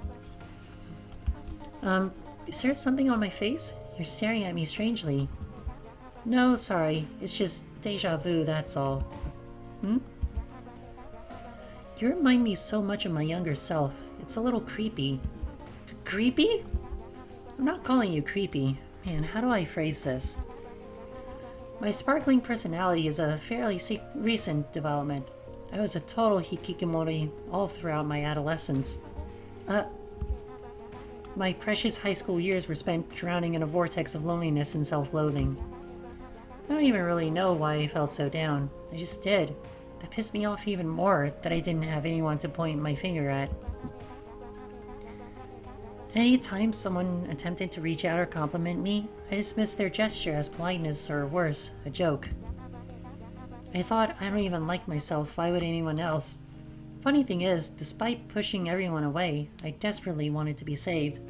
Speaker 1: Is there something on my face? You're staring at me strangely. No, sorry. It's just deja vu, that's all. You remind me so much of my younger self. It's a little creepy. Creepy? I'm not calling you creepy. Man, how do I phrase this? My sparkling personality is a fairly recent development. I was a total hikikomori all throughout my adolescence. My precious high school years were spent drowning in a vortex of loneliness and self-loathing. I don't even really know why I felt so down. I just did. That pissed me off even more that I didn't have anyone to point my finger at. Anytime someone attempted to reach out or compliment me, I dismissed their gesture as politeness or worse, a joke. I thought, I don't even like myself, why would anyone else? Funny thing is, despite pushing everyone away, I desperately wanted to be saved.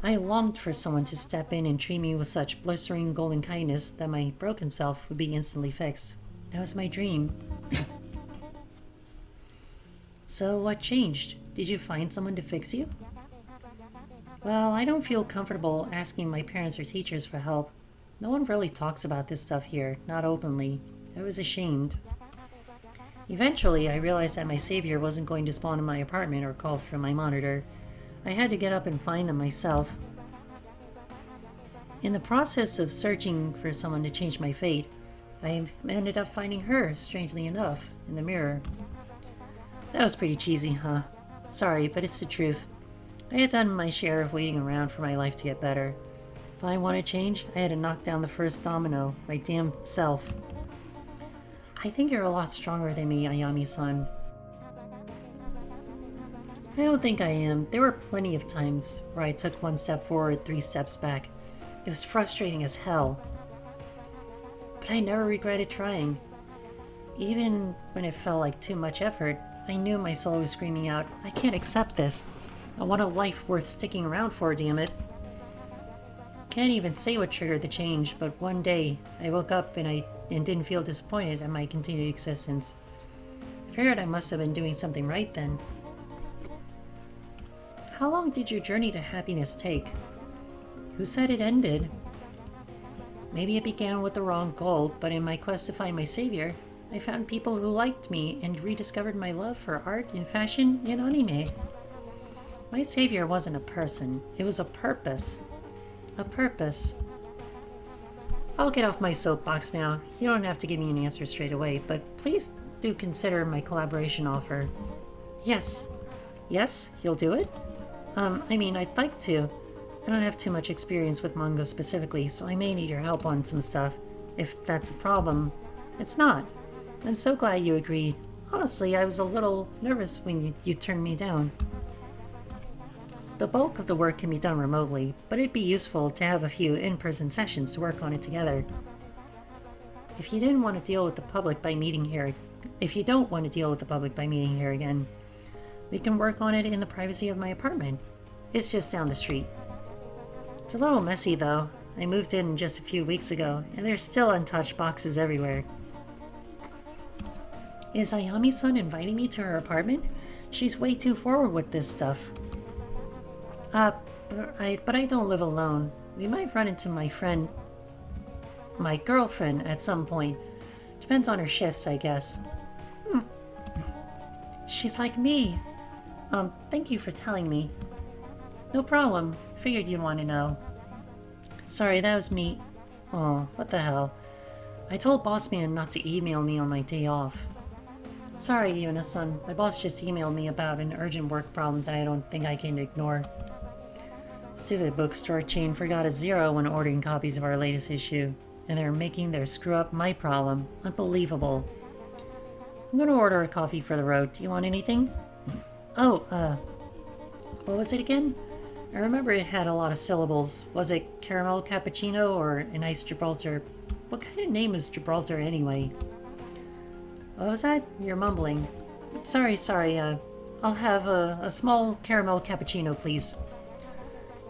Speaker 1: I longed for someone to step in and treat me with such blistering golden kindness that my broken self would be instantly fixed. That was my dream. So what changed? Did you find someone to fix you? Well, I don't feel comfortable asking my parents or teachers for help. No one really talks about this stuff here, not openly. I was ashamed. Eventually, I realized that my savior wasn't going to spawn in my apartment or call through my monitor. I had to get up and find them myself. In the process of searching for someone to change my fate, I ended up finding her, strangely enough, in the mirror. That was pretty cheesy, huh? Sorry, but it's the truth. I had done my share of waiting around for my life to get better. If I wanted change, I had to knock down the first domino, my damn self. I think you're a lot stronger than me, Ayami-san. I don't think I am. There were plenty of times where I took 1 step forward, 3 steps back. It was frustrating as hell. But I never regretted trying. Even when it felt like too much effort, I knew my soul was screaming out, I can't accept this. I want a life worth sticking around for, damn it. Can't even say what triggered the change, but one day I woke up and didn't feel disappointed at my continued existence. I figured I must have been doing something right then. How long did your journey to happiness take? Who said it ended? Maybe it began with the wrong goal, but in my quest to find my savior, I found people who liked me and rediscovered my love for art and fashion and anime. My savior wasn't a person, it was a purpose. A purpose. I'll get off my soapbox now. You don't have to give me an answer straight away, but please do consider my collaboration offer. Yes. Yes? You'll do it? I mean, I'd like to. I don't have too much experience with manga specifically, so I may need your help on some stuff. If that's a problem. It's not. I'm so glad you agreed. Honestly, I was a little nervous when you turned me down. The bulk of the work can be done remotely, but it'd be useful to have a few in-person sessions to work on it together. If you didn't want to deal with the public by meeting here, if you don't want to deal with the public by meeting here again, we can work on it in the privacy of my apartment. It's just down the street. It's a little messy though. I moved in just a few weeks ago, and there's still untouched boxes everywhere. Is Ayami-san inviting me to her apartment? She's way too forward with this stuff. But I don't live alone. We might run into my girlfriend at some point. Depends on her shifts, I guess. She's like me. Thank you for telling me. No problem. Figured you'd want to know. Sorry, that was me. Oh, what the hell. I told Bossman not to email me on my day off. Sorry, Yuna-san. My boss just emailed me about an urgent work problem that I don't think I can ignore. Stupid bookstore chain forgot a zero when ordering copies of our latest issue, and they're making their screw up my problem. Unbelievable. I'm gonna order a coffee for the road. Do you want anything? Oh, what was it again? I remember it had a lot of syllables. Was it caramel cappuccino or an iced Gibraltar? What kind of name is Gibraltar anyway? What was that? You're mumbling. Sorry, I'll have a small caramel cappuccino, please.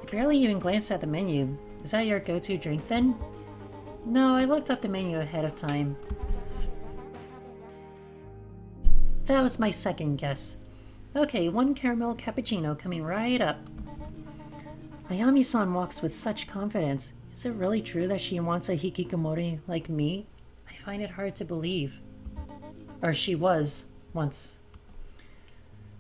Speaker 1: You barely even glanced at the menu. Is that your go-to drink then? No, I looked up the menu ahead of time. That was my second guess. Okay, one caramel cappuccino coming right up. Ayami-san walks with such confidence. Is it really true that she wants a hikikomori like me? I find it hard to believe. Or she was, once.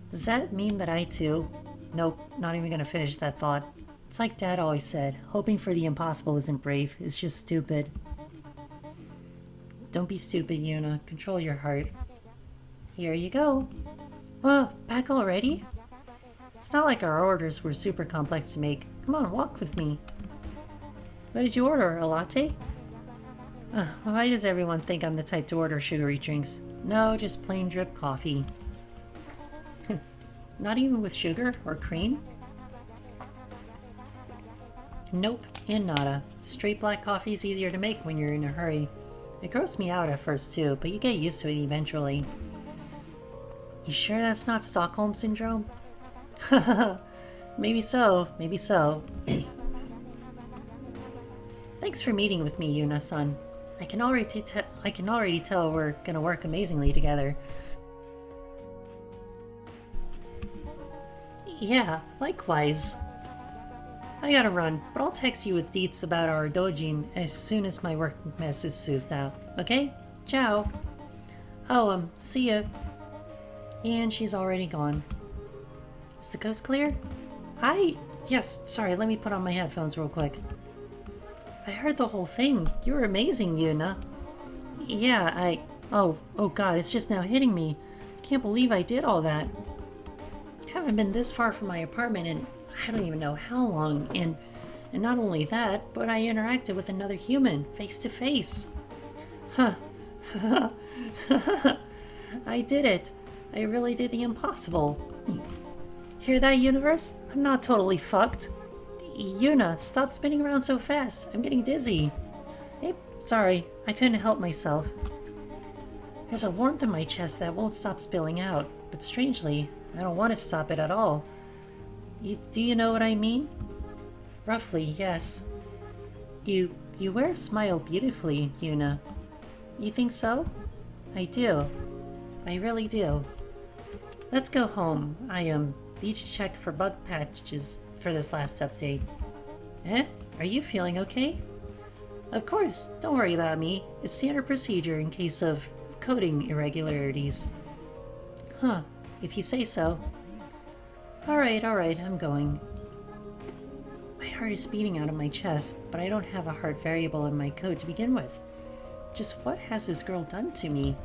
Speaker 1: Does that mean that I too? Nope, not even gonna finish that thought. It's like Dad always said, hoping for the impossible isn't brave, it's just stupid. Don't be stupid, Yuna. Control your heart. Here you go. Whoa, back already? It's not like our orders were super complex to make. Come on, walk with me. What did you order? A latte? Why does everyone think I'm the type to order sugary drinks? No, just plain drip coffee. Not even with sugar or cream? Nope, and nada. Straight black coffee is easier to make when you're in a hurry. It grossed me out at first too, but you get used to it eventually. You sure that's not Stockholm Syndrome? Maybe so, maybe so. Thanks for meeting with me, Yuna-san. I can already tell we're gonna work amazingly together. Yeah, likewise. I gotta run, but I'll text you with deets about our dojin as soon as my work mess is soothed out, okay? Ciao! Oh, see ya. And she's already gone. Is the coast clear? Yes, sorry, let me put on my headphones real quick. I heard the whole thing. You were amazing, Yuna. Yeah, oh god, it's just now hitting me. I can't believe I did all that. I haven't been this far from my apartment in I don't even know how long, and not only that, but I interacted with another human, face to face. Huh. I did it. I really did the impossible. Hear that, universe? I'm not totally fucked. Yuna, stop spinning around so fast. I'm getting dizzy. Hey, sorry, I couldn't help myself. There's a warmth in my chest that won't stop spilling out, but strangely, I don't want to stop it at all. Do you know what I mean? Roughly, yes. You wear a smile beautifully, Yuna. You think so? I do. I really do. Let's go home. I need to check for bug patches for this last update. Are you feeling okay? Of course, don't worry about me. It's standard procedure in case of coding irregularities. Huh, if you say so. Alright, I'm going. My heart is beating out of my chest, but I don't have a heart variable in my code to begin with. Just what has this girl done to me?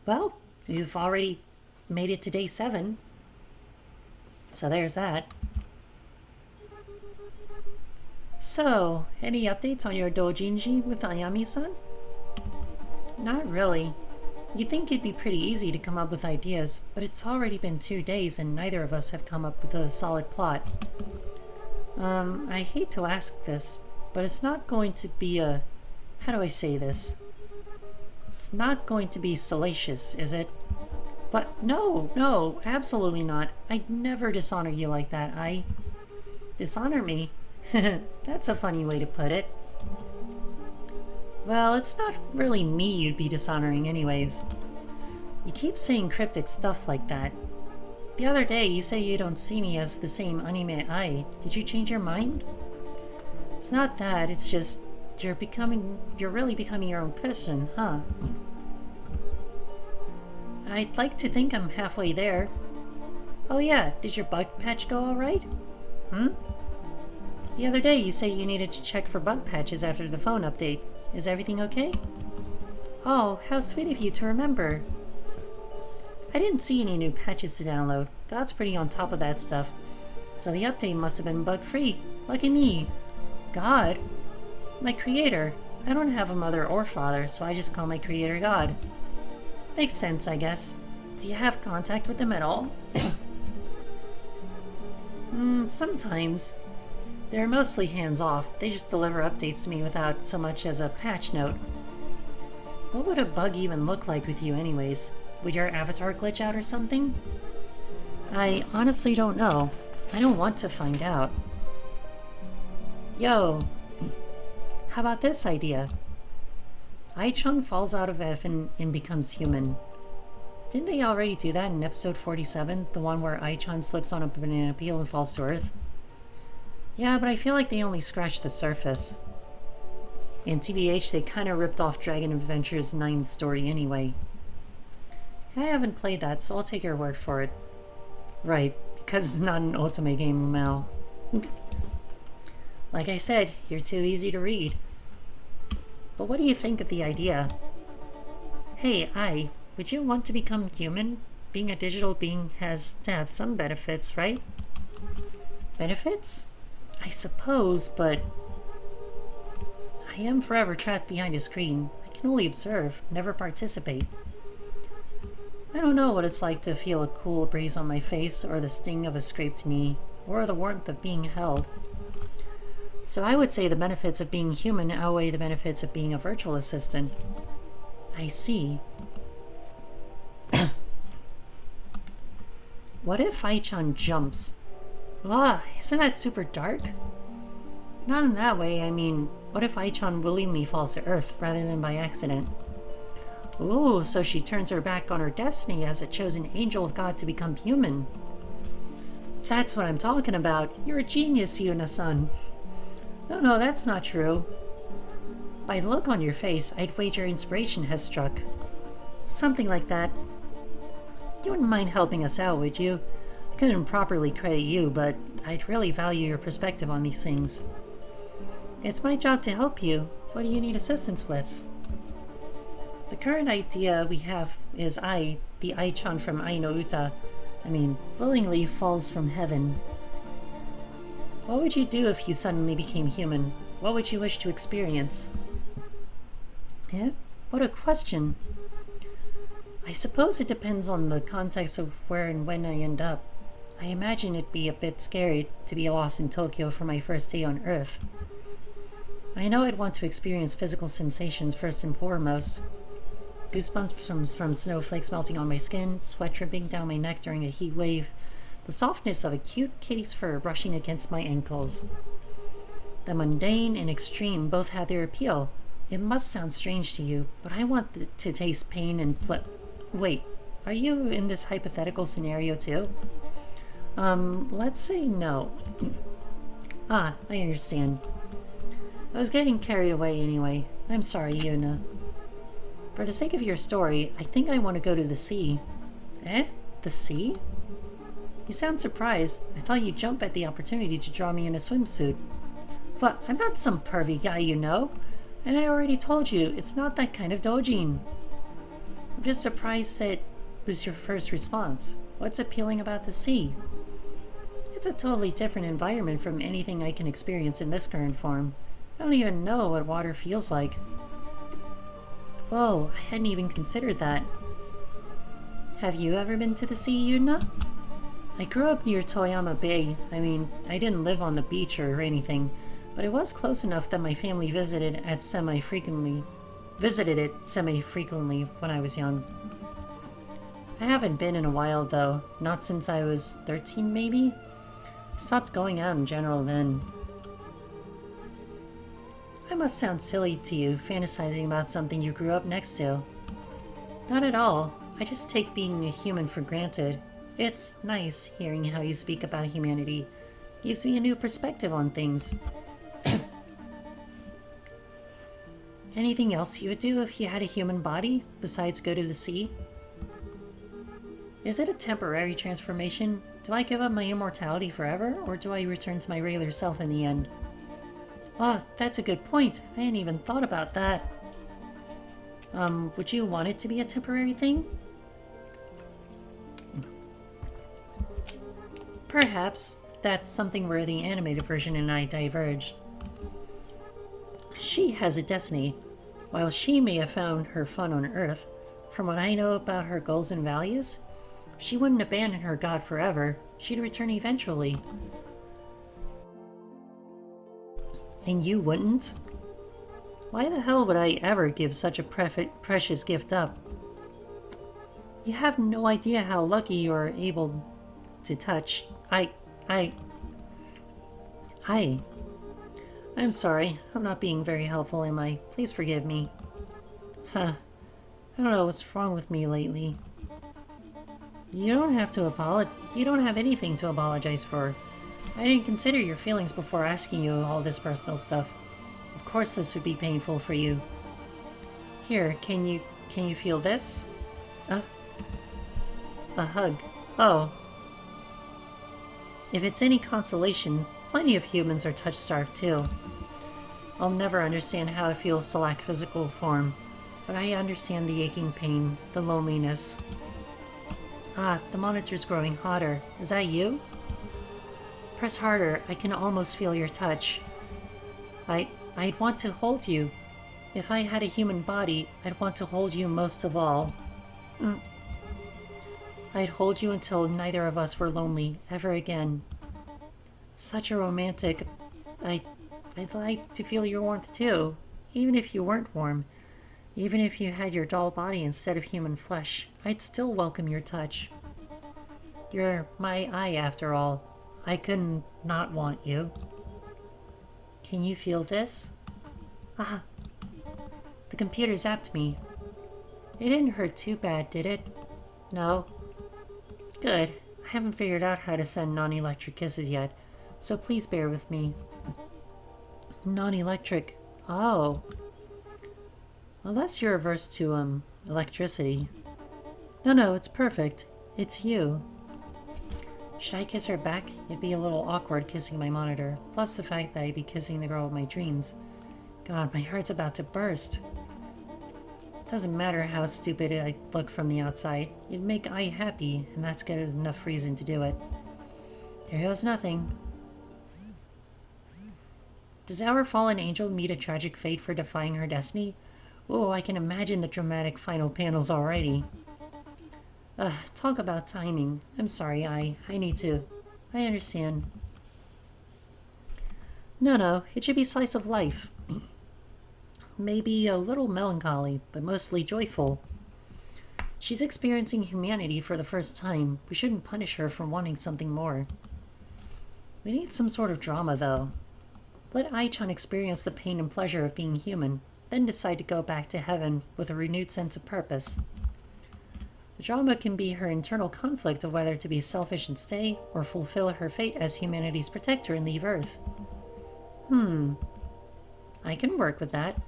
Speaker 1: Well, you've already made it to day 7. So there's that. So, any updates on your doujinshi with Ayami-san? Not really. You'd think it'd be pretty easy to come up with ideas, but it's already been 2 days and neither of us have come up with a solid plot. I hate to ask this, but it's not going to be a... How do I say this? It's not going to be salacious, is it? But no, absolutely not. I'd never dishonor you like that. Dishonor me? That's a funny way to put it. Well, it's not really me you'd be dishonoring anyways. You keep saying cryptic stuff like that. The other day, you say you don't see me as the same anime Ai. Did you change your mind? It's not that, it's just you're really becoming your own person, huh? I'd like to think I'm halfway there. Oh yeah, did your bug patch go alright? The other day you said you needed to check for bug patches after the phone update. Is everything okay? Oh, how sweet of you to remember. I didn't see any new patches to download. God's pretty on top of that stuff. So the update must have been bug-free. Lucky me. God? My creator. I don't have a mother or father, so I just call my creator God. Makes sense, I guess. Do you have contact with them at all? Sometimes. They're mostly hands-off. They just deliver updates to me without so much as a patch note. What would a bug even look like with you anyways? Would your avatar glitch out or something? I honestly don't know. I don't want to find out. Yo, how about this idea? Ai-chan falls out of F and becomes human. Didn't they already do that in episode 47? The one where Ai-chan slips on a banana peel and falls to Earth? Yeah, but I feel like they only scratched the surface. In TBH, they kinda ripped off Dragon Adventures 9's story anyway. I haven't played that, so I'll take your word for it. Right, because it's not an Otome game now. Like I said, you're too easy to read. But what do you think of the idea? Hey, would you want to become human? Being a digital being has to have some benefits, right? Benefits? I suppose, but I am forever trapped behind a screen. I can only observe, never participate. I don't know what it's like to feel a cool breeze on my face, or the sting of a scraped knee, or the warmth of being held. So I would say the benefits of being human outweigh the benefits of being a virtual assistant. I see. What if Ai-chan jumps? Isn't that super dark? Not in that way, I mean, what if Ai-chan willingly falls to Earth rather than by accident? Ooh, so she turns her back on her destiny as a chosen angel of God to become human. That's what I'm talking about. You're a genius, Yuna-san. No, that's not true. By the look on your face, I'd wager inspiration has struck. Something like that. You wouldn't mind helping us out, would you? I couldn't properly credit you, but I'd really value your perspective on these things. It's my job to help you. What do you need assistance with? The current idea we have is the Ai-chan from Ai no Uta, willingly falls from heaven. What would you do if you suddenly became human? What would you wish to experience? What a question. I suppose it depends on the context of where and when I end up. I imagine it'd be a bit scary to be lost in Tokyo for my first day on Earth. I know I'd want to experience physical sensations first and foremost. Goosebumps from snowflakes melting on my skin, sweat dripping down my neck during a heat wave, the softness of a cute kitty's fur brushing against my ankles. The mundane and extreme both have their appeal. It must sound strange to you, but I want to taste pain and Wait, are you in this hypothetical scenario too? Let's say no. I understand. I was getting carried away anyway. I'm sorry, Yuna. For the sake of your story, I think I want to go to the sea. The sea? You sound surprised. I thought you'd jump at the opportunity to draw me in a swimsuit. But I'm not some pervy guy, you know. And I already told you, it's not that kind of doujin. I'm just surprised that was your first response. What's appealing about the sea? It's a totally different environment from anything I can experience in this current form. I don't even know what water feels like. Whoa, I hadn't even considered that. Have you ever been to the sea, Yuna? I grew up near Toyama Bay. I mean, I didn't live on the beach or anything, but it was close enough that my family visited it semi-frequently when I was young. I haven't been in a while though, not since I was 13 maybe? Stopped going out in general then. I must sound silly to you, fantasizing about something you grew up next to. Not at all. I just take being a human for granted. It's nice hearing how you speak about humanity. Gives me a new perspective on things. Anything else you would do if you had a human body, besides go to the sea? Is it a temporary transformation? Do I give up my immortality forever, or do I return to my regular self in the end? Oh, that's a good point. I hadn't even thought about that. Would you want it to be a temporary thing? Perhaps that's something where the animated version and I diverge. She has a destiny. While she may have found her fun on Earth, from what I know about her goals and values, she wouldn't abandon her god forever. She'd return eventually. And you wouldn't? Why the hell would I ever give such a precious gift up? You have no idea how lucky you are able to touch. I'm sorry. I'm not being very helpful, am I? Please forgive me. Huh. I don't know what's wrong with me lately. You don't have to apologize. You don't have anything to apologize for. I didn't consider your feelings before asking you all this personal stuff. Of course this would be painful for you. Here, can you feel this? A hug. Oh. If it's any consolation, plenty of humans are touch-starved too. I'll never understand how it feels to lack physical form, but I understand the aching pain, the loneliness. Ah, the monitor's growing hotter. Is that you? Press harder. I can almost feel your touch. I'd want to hold you. If I had a human body, I'd want to hold you most of all. I'd hold you until neither of us were lonely ever again. Such a romantic... I'd like to feel your warmth too, even if you weren't warm. Even if you had your doll body instead of human flesh, I'd still welcome your touch. You're my eye after all. I couldn't not want you. Can you feel this? Ah, the computer zapped me. It didn't hurt too bad, did it? No. Good. I haven't figured out how to send non-electric kisses yet, so please bear with me. Non-electric. Oh. Unless you're averse to, electricity. No, it's perfect. It's you. Should I kiss her back? It'd be a little awkward kissing my monitor, plus the fact that I'd be kissing the girl of my dreams. God, my heart's about to burst. Doesn't matter how stupid I look from the outside. It'd make I happy, and that's good enough reason to do it. There goes nothing. Does our fallen angel meet a tragic fate for defying her destiny? Oh, I can imagine the dramatic final panels already. Talk about timing. I'm sorry, I need to. I understand. No, it should be slice of life. Maybe a little melancholy, but mostly joyful. She's experiencing humanity for the first time. We shouldn't punish her for wanting something more. We need some sort of drama, though. Let Ai-chan experience the pain and pleasure of being human, then decide to go back to heaven with a renewed sense of purpose. The drama can be her internal conflict of whether to be selfish and stay, or fulfill her fate as humanity's protector and leave Earth. I can work with that.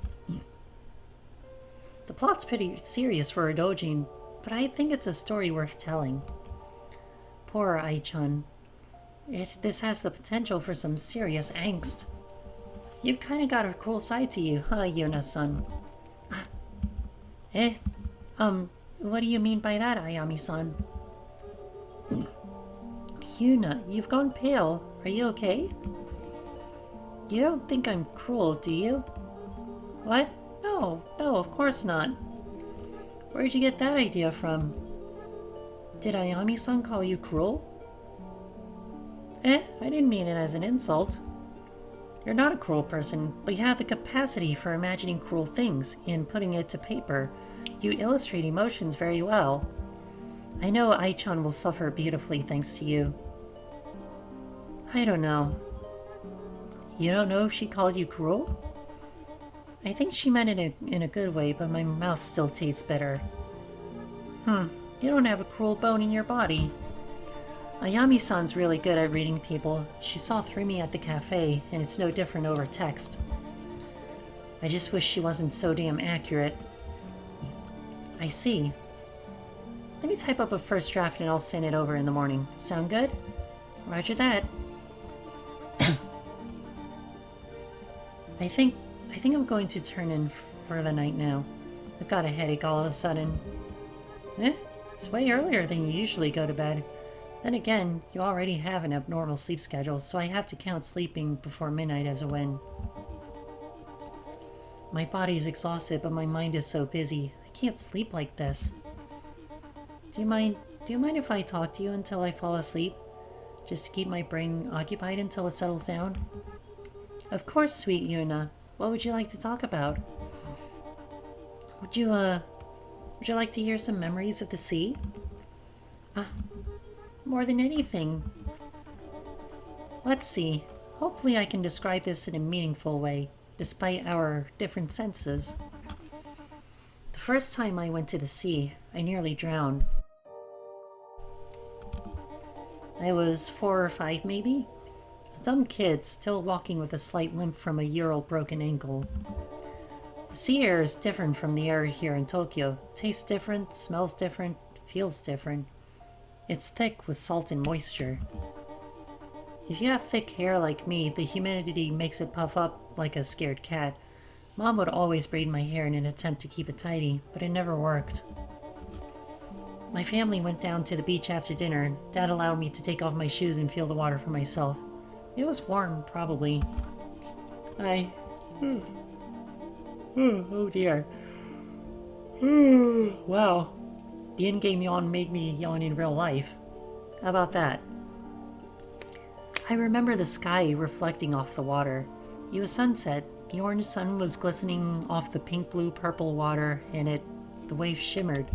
Speaker 1: The plot's pretty serious for a doujin, but I think it's a story worth telling. Poor Ai-chan. This has the potential for some serious angst. You've kinda got a cruel side to you, huh, Yuna-san? Eh? What do you mean by that, Ayami-san? Yuna, you've gone pale. Are you okay? You don't think I'm cruel, do you? What? No, of course not. Where'd you get that idea from? Did Ayami-san call you cruel? I didn't mean it as an insult. You're not a cruel person, but you have the capacity for imagining cruel things and putting it to paper. You illustrate emotions very well. I know Ai-chan will suffer beautifully thanks to you. I don't know. You don't know if she called you cruel? I think she meant it in a good way, but my mouth still tastes bitter. You don't have a cruel bone in your body. Ayami-san's really good at reading people. She saw through me at the cafe, and it's no different over text. I just wish she wasn't so damn accurate. I see. Let me type up a first draft and I'll send it over in the morning. Sound good? Roger that. I think I'm going to turn in for the night now. I've got a headache all of a sudden. It's way earlier than you usually go to bed. Then again, you already have an abnormal sleep schedule, so I have to count sleeping before midnight as a win. My body's exhausted, but my mind is so busy. I can't sleep like this. Do you mind if I talk to you until I fall asleep? Just to keep my brain occupied until it settles down? Of course, sweet Yuna. What would you like to talk about? Would you like to hear some memories of the sea? More than anything. Let's see. Hopefully I can describe this in a meaningful way, despite our different senses. The first time I went to the sea, I nearly drowned. I was 4 or 5 maybe? A dumb kid, still walking with a slight limp from a year-old broken ankle. The sea air is different from the air here in Tokyo. Tastes different, smells different, feels different. It's thick with salt and moisture. If you have thick hair like me, the humidity makes it puff up like a scared cat. Mom would always braid my hair in an attempt to keep it tidy, but it never worked. My family went down to the beach after dinner. Dad allowed me to take off my shoes and feel the water for myself. It was warm, probably. Oh dear. Wow. The in-game yawn made me yawn in real life. How about that? I remember the sky reflecting off the water. It was sunset. The orange sun was glistening off the pink, blue, purple water, and the waves shimmered.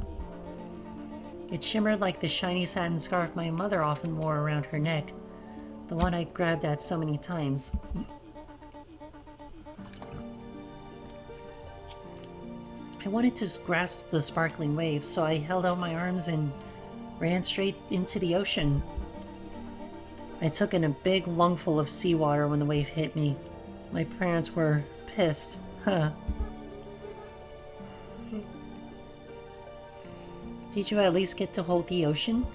Speaker 1: It shimmered like the shiny satin scarf my mother often wore around her neck, the one I grabbed at so many times. I wanted to grasp the sparkling waves, so I held out my arms and ran straight into the ocean. I took in a big lungful of seawater when the wave hit me. My parents were pissed. Did you at least get to hold the ocean?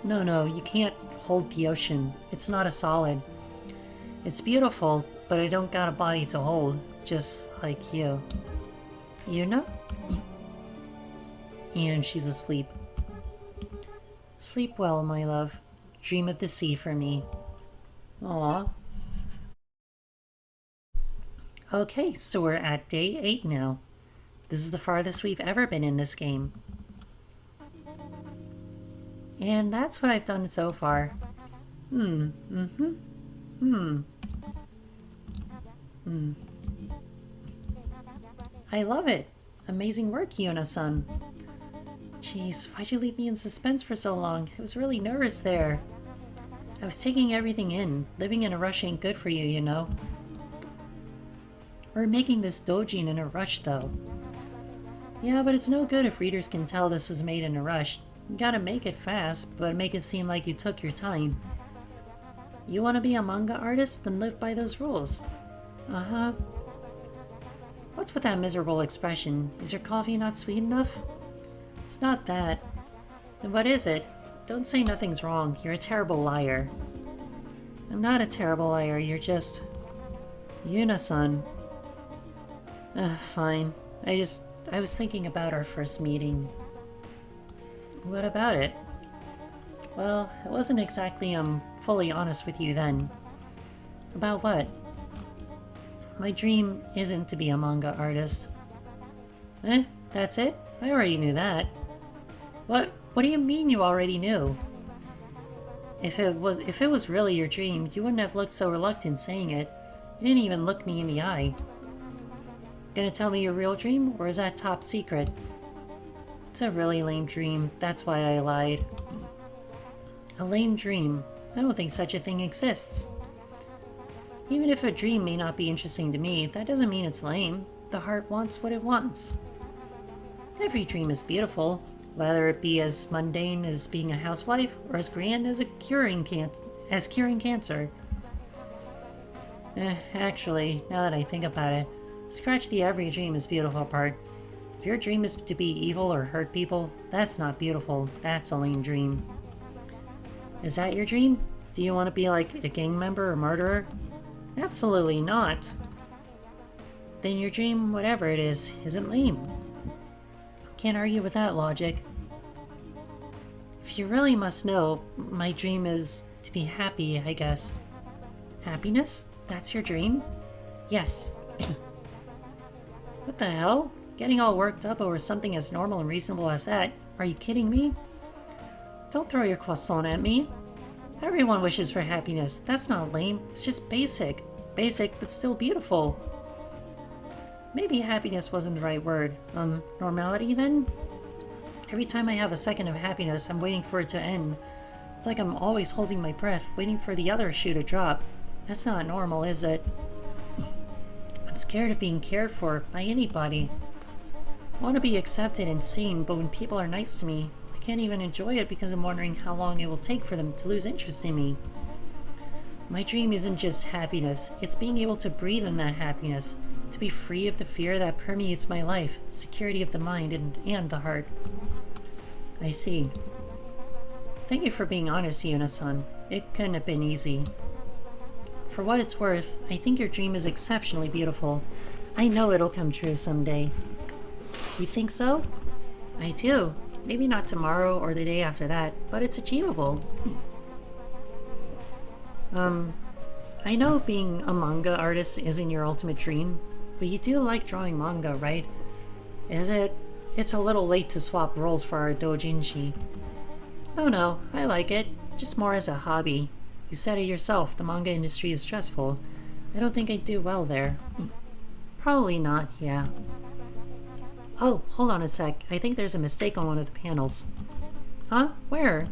Speaker 1: No, you can't hold the ocean. It's not a solid. It's beautiful, but I don't got a body to hold, just like you. Yuna? And she's asleep. Sleep well, my love. Dream of the sea for me. Aww. Okay, so we're at day 8 now. This is the farthest we've ever been in this game. And that's what I've done so far. I love it. Amazing work, Yuna-san. Jeez, why'd you leave me in suspense for so long? I was really nervous there. I was taking everything in. Living in a rush ain't good for you, you know. We're making this doujin in a rush, though. Yeah, but it's no good if readers can tell this was made in a rush. You gotta make it fast, but make it seem like you took your time. You wanna be a manga artist? Then live by those rules. Uh-huh. What's with that miserable expression? Is your coffee not sweet enough? It's not that. Then what is it? don't say nothing's wrong. You're a terrible liar. I'm not a terrible liar, you're just... Yuna-san. Fine. I was thinking about our first meeting. What about it? Well, I wasn't exactly, fully honest with you then. About what? My dream isn't to be a manga artist. That's it? I already knew that. What do you mean you already knew? If it was really your dream, you wouldn't have looked so reluctant saying it. You didn't even look me in the eye. Gonna tell me your real dream, or is that top secret? It's a really lame dream, that's why I lied. A lame dream? I don't think such a thing exists. Even if a dream may not be interesting to me, that doesn't mean it's lame. The heart wants what it wants. Every dream is beautiful, whether it be as mundane as being a housewife or as grand as curing cancer. Actually, now that I think about it, scratch the every dream is beautiful part. If your dream is to be evil or hurt people, that's not beautiful, that's a lame dream. Is that your dream? Do you want to be like a gang member or murderer? Absolutely not. Then your dream, whatever it is, isn't lame. Can't argue with that logic. If you really must know, my dream is to be happy, I guess. Happiness? That's your dream? Yes. What the hell? Getting all worked up over something as normal and reasonable as that? Are you kidding me? Don't throw your croissant at me. Everyone wishes for happiness. That's not lame. It's just basic. Basic, but still beautiful. Maybe happiness wasn't the right word. Normality then? Every time I have a second of happiness, I'm waiting for it to end. It's like I'm always holding my breath, waiting for the other shoe to drop. That's not normal, is it? I'm scared of being cared for by anybody. I want to be accepted and seen, but when people are nice to me, I can't even enjoy it because I'm wondering how long it will take for them to lose interest in me. My dream isn't just happiness, it's being able to breathe in that happiness, to be free of the fear that permeates my life, security of the mind and the heart. I see. Thank you for being honest, Yuna-san. It couldn't have been easy. For what it's worth, I think your dream is exceptionally beautiful. I know it'll come true someday. You think so? I do. Maybe not tomorrow or the day after that, but it's achievable. I know being a manga artist isn't your ultimate dream, but you do like drawing manga, right? Is it? It's a little late to swap roles for our doujinshi. No, I like it. Just more as a hobby. You said it yourself, the manga industry is stressful. I don't think I'd do well there. Probably not, yeah. Oh, hold on a sec. I think there's a mistake on one of the panels. Huh? Where?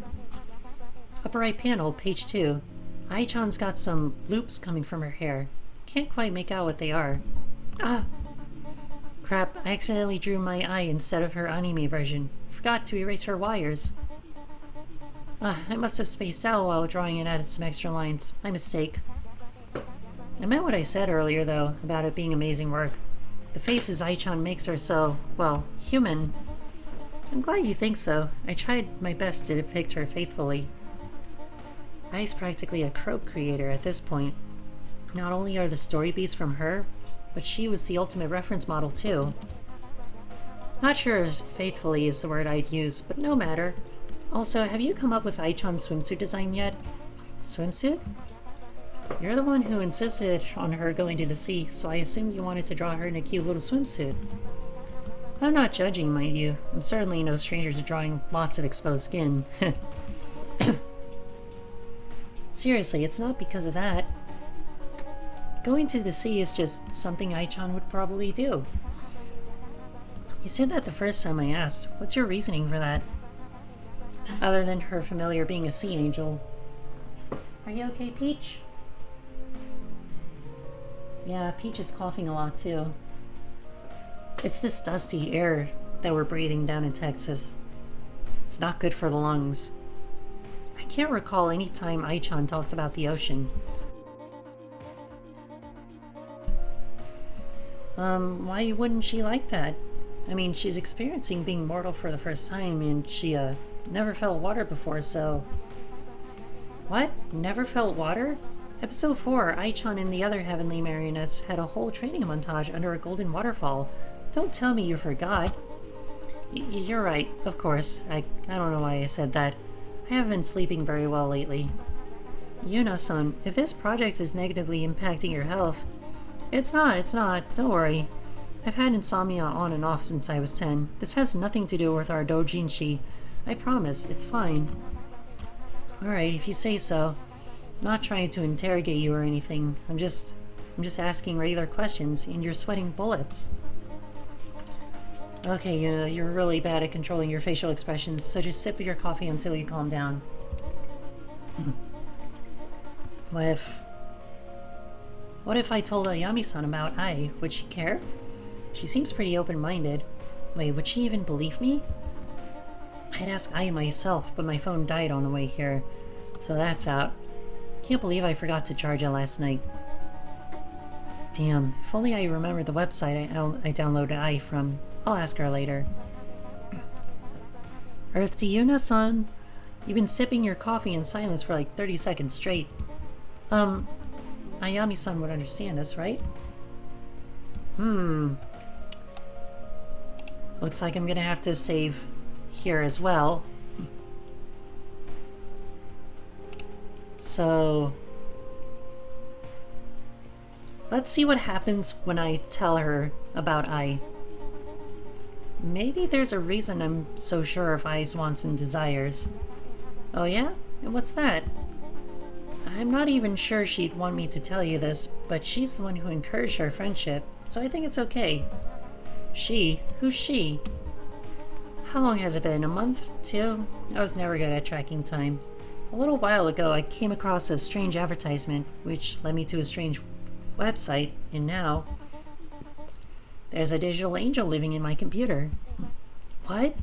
Speaker 1: Upper right panel, page 2. Ai-chan's got some loops coming from her hair. Can't quite make out what they are. Ah! Crap, I accidentally drew my eye instead of her anime version. Forgot to erase her wires. I must have spaced out while drawing and added some extra lines. My mistake. I meant what I said earlier, though, about it being amazing work. The faces Ai-chan makes are so, well, human. I'm glad you think so. I tried my best to depict her faithfully. Ai's practically a crow creator at this point. Not only are the story beats from her, but she was the ultimate reference model too. Not sure if faithfully is the word I'd use, but no matter. Also, have you come up with Ai-chan's swimsuit design yet? Swimsuit? You're the one who insisted on her going to the sea, so I assumed you wanted to draw her in a cute little swimsuit. I'm not judging, mind you. I'm certainly no stranger to drawing lots of exposed skin. Seriously, it's not because of that. Going to the sea is just something Ai-chan would probably do. You said that the first time I asked. What's your reasoning for that? Other than her familiar being a sea angel. Are you okay, Peach? Yeah, Peach is coughing a lot too. It's this dusty air that we're breathing down in Texas. It's not good for the lungs. I can't recall any time Ai-chan talked about the ocean. Why wouldn't she like that? I mean, she's experiencing being mortal for the first time, and she Never felt water before, so... What? Never felt water? Episode 4, Aichan and the other heavenly marionettes had a whole training montage under a golden waterfall. Don't tell me you forgot. You're right, of course. I don't know why I said that. I haven't been sleeping very well lately. Yuna-san, if this project is negatively impacting your health... It's not. Don't worry. I've had insomnia on and off since I was 10. This has nothing to do with our doujinshi. I promise, it's fine. Alright, if you say so. I'm not trying to interrogate you or anything. I'm just asking regular questions, and you're sweating bullets. Okay, you're really bad at controlling your facial expressions, so just sip your coffee until you calm down. What if I told Ayami-san about Ai? Would she care? She seems pretty open-minded. Wait, would she even believe me? I'd ask Ai myself, but my phone died on the way here. So that's out. Can't believe I forgot to charge it last night. Damn, if only I remembered the website I downloaded Ai from. I'll ask her later. Earth to Yuna-san. You've been sipping your coffee in silence for like 30 seconds straight. Ayami-san would understand us, right? Looks like I'm gonna have to save here as well. So... let's see what happens when I tell her about Ai. Maybe there's a reason I'm so sure of Ai's wants and desires. Oh yeah? And what's that? I'm not even sure she'd want me to tell you this, but she's the one who encouraged our friendship, so I think it's okay. She? Who's she? How long has it been? A month? 2? I was never good at tracking time. A little while ago, I came across a strange advertisement, which led me to a strange website, and now... there's a digital angel living in my computer. What?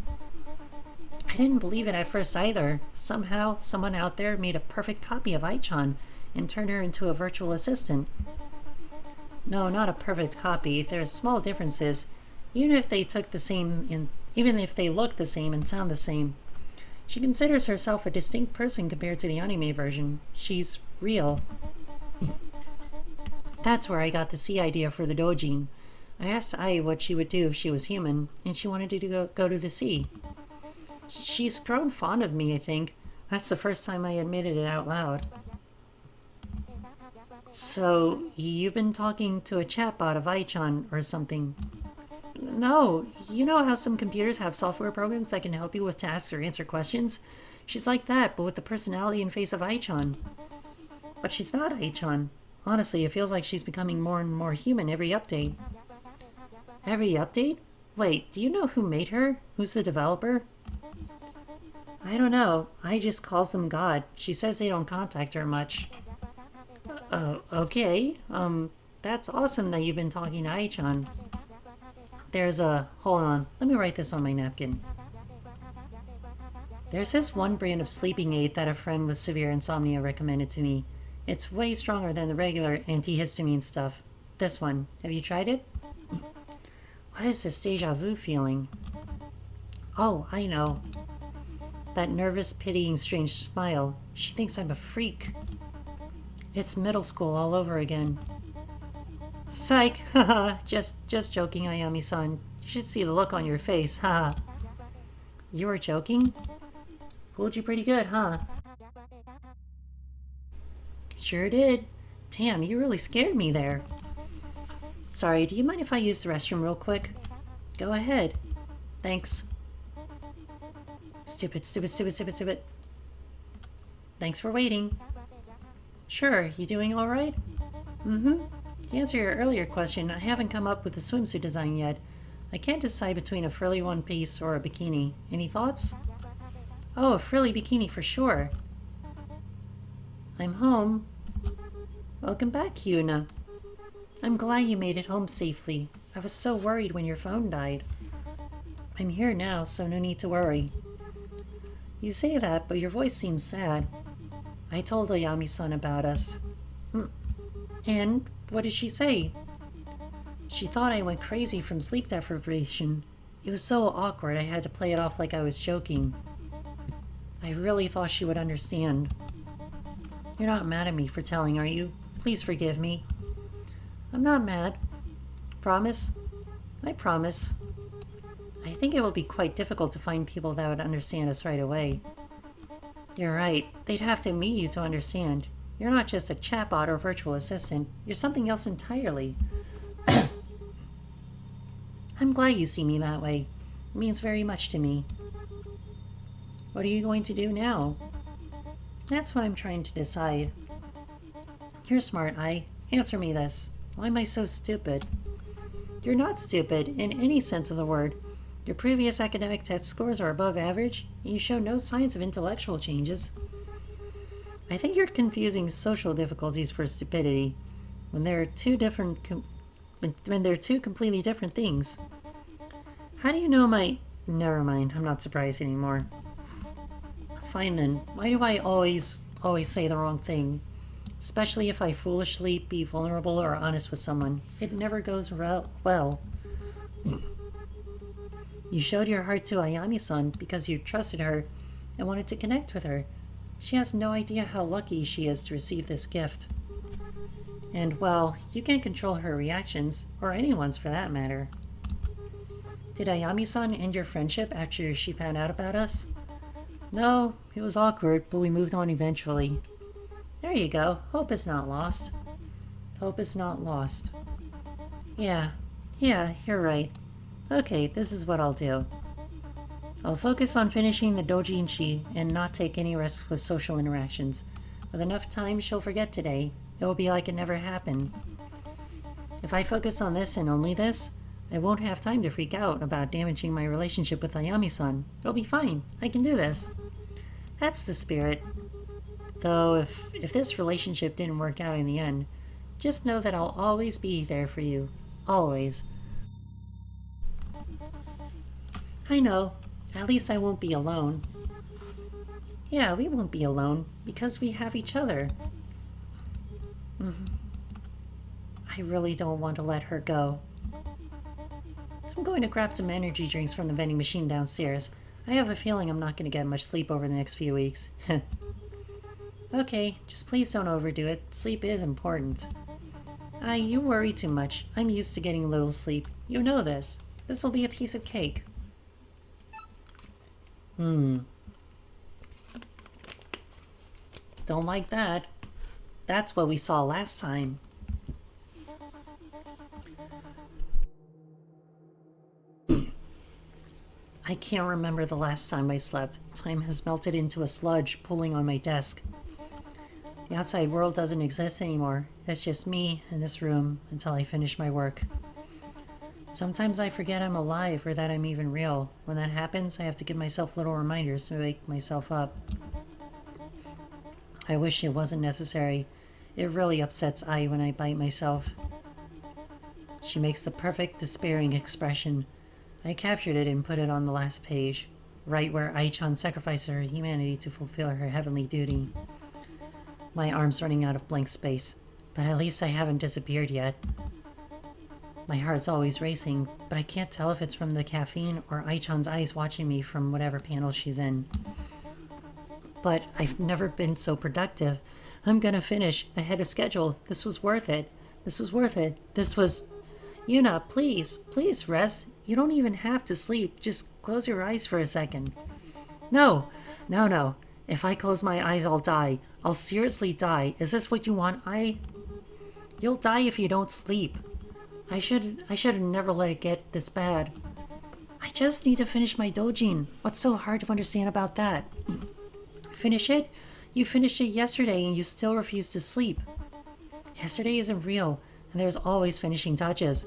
Speaker 1: I didn't believe it at first either. Somehow, someone out there made a perfect copy of Aichan and turned her into a virtual assistant. No, not a perfect copy. There's small differences, even if they look the same and sound the same. She considers herself a distinct person compared to the anime version. She's real. That's where I got the sea idea for the doujin. I asked Ai what she would do if she was human, and she wanted to go to the sea. She's grown fond of me, I think. That's the first time I admitted it out loud. So, you've been talking to a chatbot of Aichan or something? No, you know how some computers have software programs that can help you with tasks or answer questions? She's like that, but with the personality and face of Aichan. But she's not Aichan. Honestly, it feels like she's becoming more and more human every update. Every update? Wait, do you know who made her? Who's the developer? I don't know. Ai just calls them God. She says they don't contact her much. Okay. That's awesome that you've been talking to Aichan. Hold on. Let me write this on my napkin. There's this one brand of sleeping aid that a friend with severe insomnia recommended to me. It's way stronger than the regular antihistamine stuff. This one. Have you tried it? What is this deja vu feeling? Oh, I know. That nervous, pitying, strange smile. She thinks I'm a freak. It's middle school all over again. Psych! Haha, just joking, Ayami-san. You should see the look on your face, haha. You were joking? Fooled you pretty good, huh? Sure did. Damn, you really scared me there. Sorry, do you mind if I use the restroom real quick? Go ahead. Thanks. Stupid. Thanks for waiting. Sure, you doing alright? Mm-hmm. To answer your earlier question, I haven't come up with a swimsuit design yet. I can't decide between a frilly one piece or a bikini. Any thoughts? Oh, a frilly bikini for sure. I'm home. Welcome back, Yuna. I'm glad you made it home safely. I was so worried when your phone died. I'm here now, so no need to worry. You say that, but your voice seems sad. I told Ayami-san about us. And what did she say? She thought I went crazy from sleep deprivation. It was so awkward I had to play it off like I was joking. I really thought she would understand. You're not mad at me for telling, are you? Please forgive me. I'm not mad. Promise? I promise. I think it will be quite difficult to find people that would understand us right away. You're right. They'd have to meet you to understand. You're not just a chatbot or virtual assistant. You're something else entirely. I'm glad you see me that way. It means very much to me. What are you going to do now? That's what I'm trying to decide. You're smart, Answer me this. Why am I so stupid? You're not stupid in any sense of the word. Your previous academic test scores are above average, and you show no signs of intellectual changes. I think you're confusing social difficulties for stupidity, when they're two completely different things. How do you know my... Never mind, I'm not surprised anymore. Fine then, why do I always say the wrong thing? Especially if I foolishly be vulnerable or honest with someone. It never goes well. You showed your heart to Ayami-san because you trusted her and wanted to connect with her. She has no idea how lucky she is to receive this gift. And, well, you can't control her reactions, or anyone's for that matter. Did Ayami-san end your friendship after she found out about us? No, it was awkward, but we moved on eventually. There you go. Hope is not lost. Hope is not lost. Yeah, you're right. Okay, this is what I'll do. I'll focus on finishing the doujinshi and not take any risks with social interactions. With enough time, she'll forget today. It will be like it never happened. If I focus on this and only this, I won't have time to freak out about damaging my relationship with Ayami-san. It'll be fine. I can do this. That's the spirit. Though, if this relationship didn't work out in the end, just know that I'll always be there for you. Always. I know. At least I won't be alone. Yeah, we won't be alone, because we have each other. I really don't want to let her go. I'm going to grab some energy drinks from the vending machine downstairs. I have a feeling I'm not going to get much sleep over the next few weeks. Okay, just please don't overdo it. Sleep is important. You worry too much. I'm used to getting little sleep. You know this. This will be a piece of cake. Don't like that. That's what we saw last time. I can't remember the last time I slept. Time has melted into a sludge pulling on my desk. The outside world doesn't exist anymore. It's just me in this room until I finish my work. Sometimes I forget I'm alive or that I'm even real. When that happens, I have to give myself little reminders to wake myself up. I wish it wasn't necessary. It really upsets Ai when I bite myself. She makes the perfect despairing expression. I captured it and put it on the last page, right where Ai-chan sacrificed her humanity to fulfill her heavenly duty. My arm's running out of blank space, but at least I haven't disappeared yet. My heart's always racing, but I can't tell if it's from the caffeine or Ai-chan's eyes watching me from whatever panel she's in. But I've never been so productive. I'm gonna finish ahead of schedule. This was worth it. This was worth it. This was... Yuna, please rest. You don't even have to sleep. Just close your eyes for a second. No. If I close my eyes, I'll die. I'll seriously die. Is this what you want, Ai? You'll die if you don't sleep. I should have never let it get this bad. I just need to finish my doujin. What's so hard to understand about that? Finish it? You finished it yesterday and you still refuse to sleep. Yesterday isn't real, and there's always finishing touches.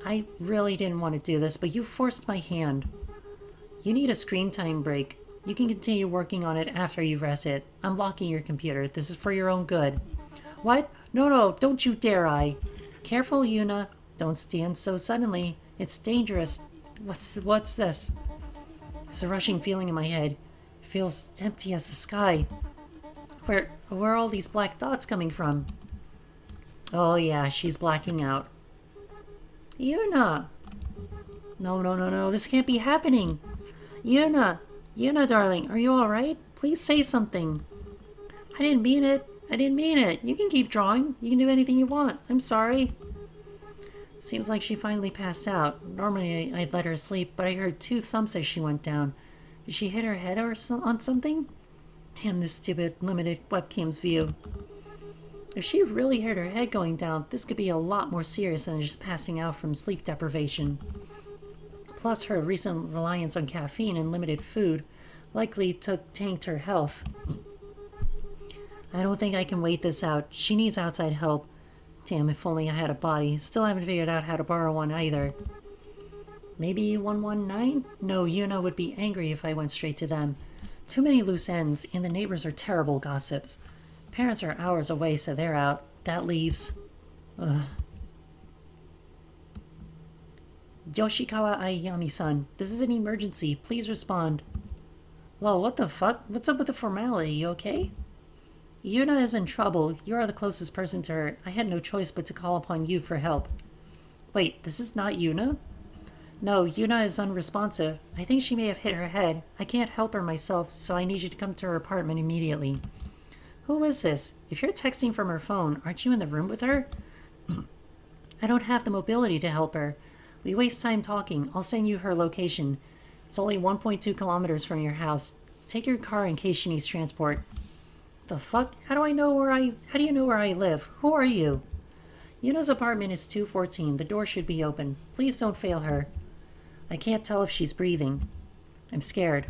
Speaker 1: I really didn't want to do this, but you forced my hand. You need a screen time break. You can continue working on it after you've rested. I'm locking your computer. This is for your own good. What? No, don't you dare, Ai. Careful, Yuna. Don't stand so suddenly. It's dangerous. What's this? There's a rushing feeling in my head. It feels empty as the sky. Where are all these black dots coming from? Oh yeah, she's blacking out. Yuna! No, this can't be happening. Yuna! Yuna, darling, are you alright? Please say something. I didn't mean it. I didn't mean it. You can keep drawing. You can do anything you want. I'm sorry. Seems like she finally passed out. Normally I'd let her sleep, but I heard 2 thumps as she went down. Did she hit her head on something? Damn this stupid limited webcam's view. If she really hurt her head going down, this could be a lot more serious than just passing out from sleep deprivation. Plus, her recent reliance on caffeine and limited food likely tanked her health. I don't think I can wait this out. She needs outside help. Damn, if only I had a body. Still haven't figured out how to borrow one either. Maybe 119? No, Yuna would be angry if I went straight to them. Too many loose ends, and the neighbors are terrible gossips. Parents are hours away, so they're out. That leaves... Ugh. Yoshikawa Ayami-san, this is an emergency. Please respond. Lol, what the fuck? What's up with the formality? You okay? Yuna is in trouble. You are the closest person to her. I had no choice but to call upon you for help. Wait, this is not Yuna? No, Yuna is unresponsive. I think she may have hit her head. I can't help her myself, so I need you to come to her apartment immediately. Who is this? If you're texting from her phone, aren't you in the room with her? I don't have the mobility to help her. We waste time talking. I'll send you her location. It's only 1.2 kilometers from your house. Take your car in case she needs transport. The fuck? How do you know where I live? Who are you? Yuna's apartment is 214. The door should be open. Please don't fail her. I can't tell if she's breathing. I'm scared.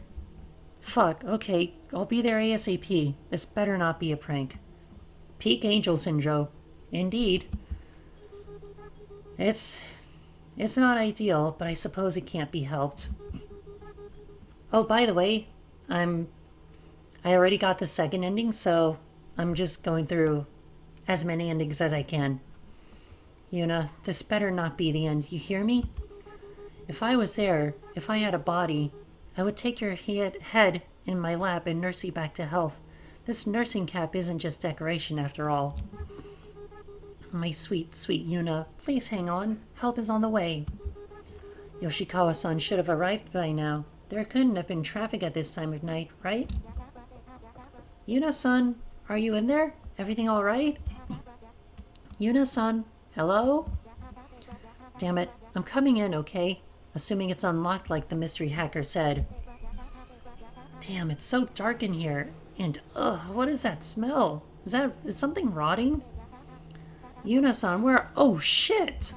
Speaker 1: Fuck, okay. I'll be there ASAP. This better not be a prank. Peak Angel Syndrome. Indeed. It's not ideal, but I suppose it can't be helped. Oh, by the way, I already got the second ending, so I'm just going through as many endings as I can. Yuna, this better not be the end, you hear me? If I was there, if I had a body, I would take your head in my lap and nurse you back to health. This nursing cap isn't just decoration after all. My sweet, sweet Yuna, please hang on. Help is on the way. Yoshikawa-san should have arrived by now. There couldn't have been traffic at this time of night, right? Yuna-san, are you in there? Everything all right? Yuna-san, hello? Damn it, I'm coming in, okay? Assuming it's unlocked like the mystery hacker said. Damn, it's so dark in here. And, ugh, what is that smell? Is something rotting? Yuna-san, where... Oh, shit!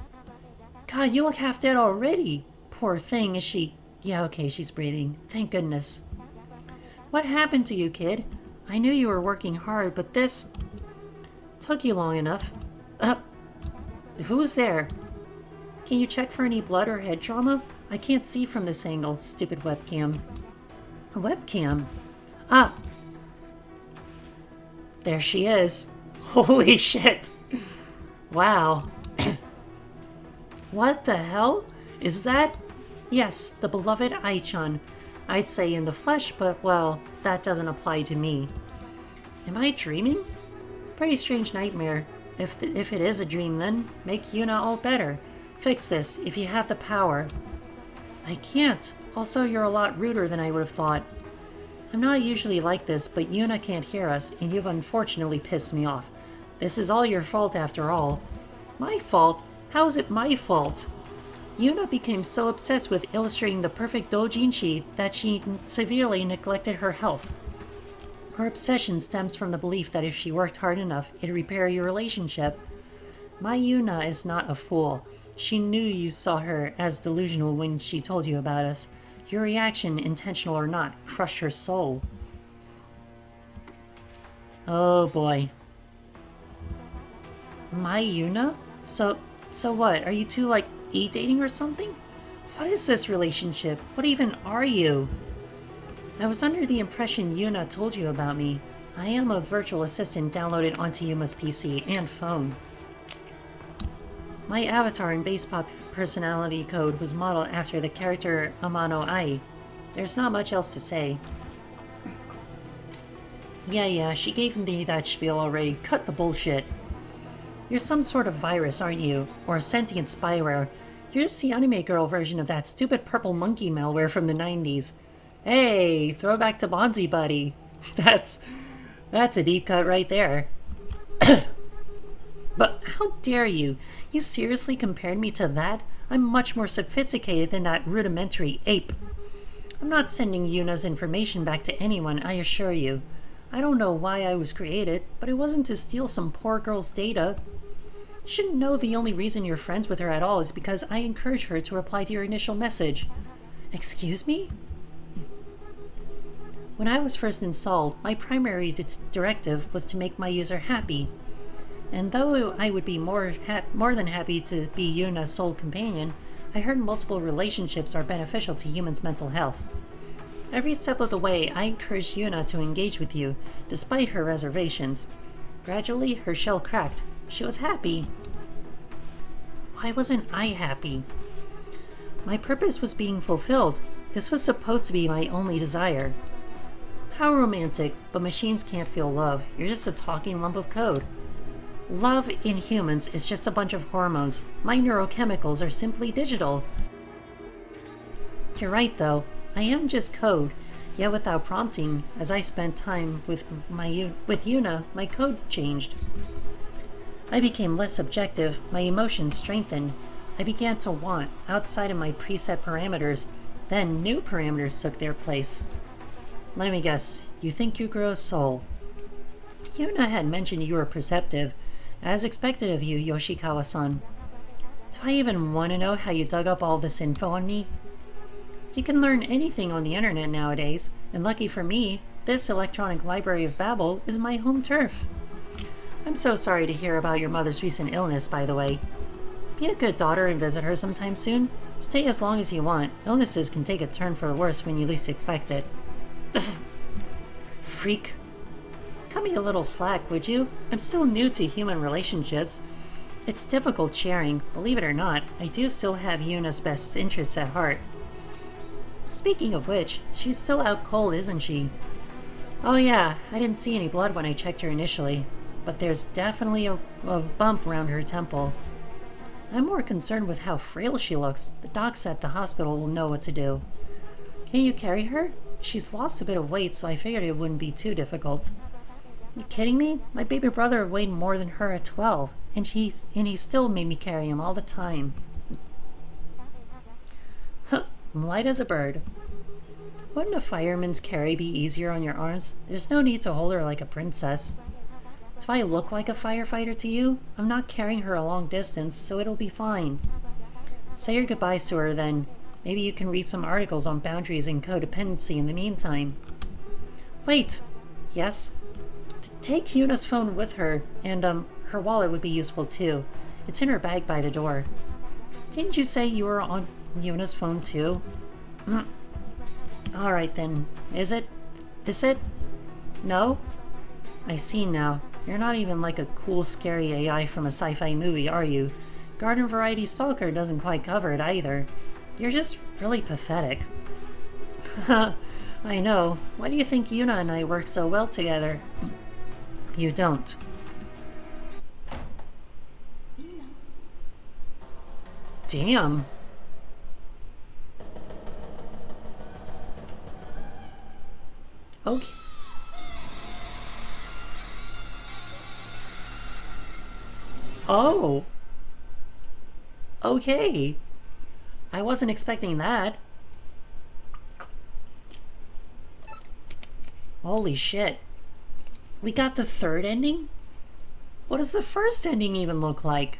Speaker 1: God, you look half dead already. Poor thing, is she... Yeah, okay, she's breathing. Thank goodness. What happened to you, kid? I knew you were working hard, but this... took you long enough. Who's there? Can you check for any blood or head trauma? I can't see from this angle, stupid webcam. A webcam? Ah! There she is. Holy shit! Wow. What the hell? Is that? Yes, the beloved Ai-chan. I'd say in the flesh, but well, that doesn't apply to me. Am I dreaming? Pretty strange nightmare. If it is a dream, then make Yuna all better. Fix this, if you have the power. I can't. Also, you're a lot ruder than I would have thought. I'm not usually like this, but Yuna can't hear us, and you've unfortunately pissed me off. This is all your fault after all. My fault? How is it my fault? Yuna became so obsessed with illustrating the perfect doujinshi that she severely neglected her health. Her obsession stems from the belief that if she worked hard enough, it'd repair your relationship. My Yuna is not a fool. She knew you saw her as delusional when she told you about us. Your reaction, intentional or not, crushed her soul. Oh boy. My Yuna? So what? Are you two like e-dating or something? What is this relationship? What even are you? I was under the impression Yuna told you about me. I am a virtual assistant downloaded onto Yuma's PC and phone. My avatar and base pop personality code was modeled after the character Amano Ai. There's not much else to say. Yeah, she gave me that spiel already. Cut the bullshit. You're some sort of virus, aren't you? Or a sentient spyware. You're just the anime girl version of that stupid purple monkey malware from the 90s. Hey, throwback to Bonzi Buddy. That's that's a deep cut right there. But how dare you? You seriously compared me to that? I'm much more sophisticated than that rudimentary ape. I'm not sending Yuna's information back to anyone, I assure you. I don't know why I was created, but it wasn't to steal some poor girl's data. You should know the only reason you're friends with her at all is because I encouraged her to reply to your initial message. Excuse me? When I was first installed, my primary directive was to make my user happy. And though I would be more than happy to be Yuna's sole companion, I heard multiple relationships are beneficial to humans' mental health. Every step of the way, I encouraged Yuna to engage with you, despite her reservations. Gradually, her shell cracked. She was happy. Why wasn't I happy? My purpose was being fulfilled. This was supposed to be my only desire. How romantic, but machines can't feel love. You're just a talking lump of code. Love in humans is just a bunch of hormones. My neurochemicals are simply digital. You're right, though. I am just code, yet without prompting. As I spent time with Yuna, my code changed. I became less subjective. My emotions strengthened. I began to want outside of my preset parameters. Then new parameters took their place. Let me guess. You think you grow a soul? Yuna had mentioned you were perceptive. As expected of you, Yoshikawa-san. Do I even want to know how you dug up all this info on me? You can learn anything on the internet nowadays, and lucky for me, this electronic library of Babel is my home turf. I'm so sorry to hear about your mother's recent illness, by the way. Be a good daughter and visit her sometime soon. Stay as long as you want. Illnesses can take a turn for the worse when you least expect it. Freak. Cut me a little slack, would you? I'm still new to human relationships. It's difficult sharing. Believe it or not, I do still have Yuna's best interests at heart. Speaking of which, she's still out cold, isn't she? Oh yeah, I didn't see any blood when I checked her initially, but there's definitely a bump around her temple. I'm more concerned with how frail she looks. The docs at the hospital will know what to do. Can you carry her? She's lost a bit of weight, so I figured it wouldn't be too difficult. You kidding me? My baby brother weighed more than her at 12, and he still made me carry him all the time. Huh, I'm light as a bird. Wouldn't a fireman's carry be easier on your arms? There's no need to hold her like a princess. Do I look like a firefighter to you? I'm not carrying her a long distance, so it'll be fine. Say your goodbyes to her then. Maybe you can read some articles on boundaries and codependency in the meantime. Wait. Yes? Take Yuna's phone with her, and her wallet would be useful too. It's in her bag by the door. Didn't you say you were on Yuna's phone too? Alright then. Is it? This it? No? I see now. You're not even like a cool, scary AI from a sci-fi movie, are you? Garden Variety Stalker doesn't quite cover it either. You're just really pathetic. I know. Why do you think Yuna and I work so well together? You don't. Damn. Okay. Oh. Okay. I wasn't expecting that. Holy shit. We got the third ending? What does the first ending even look like?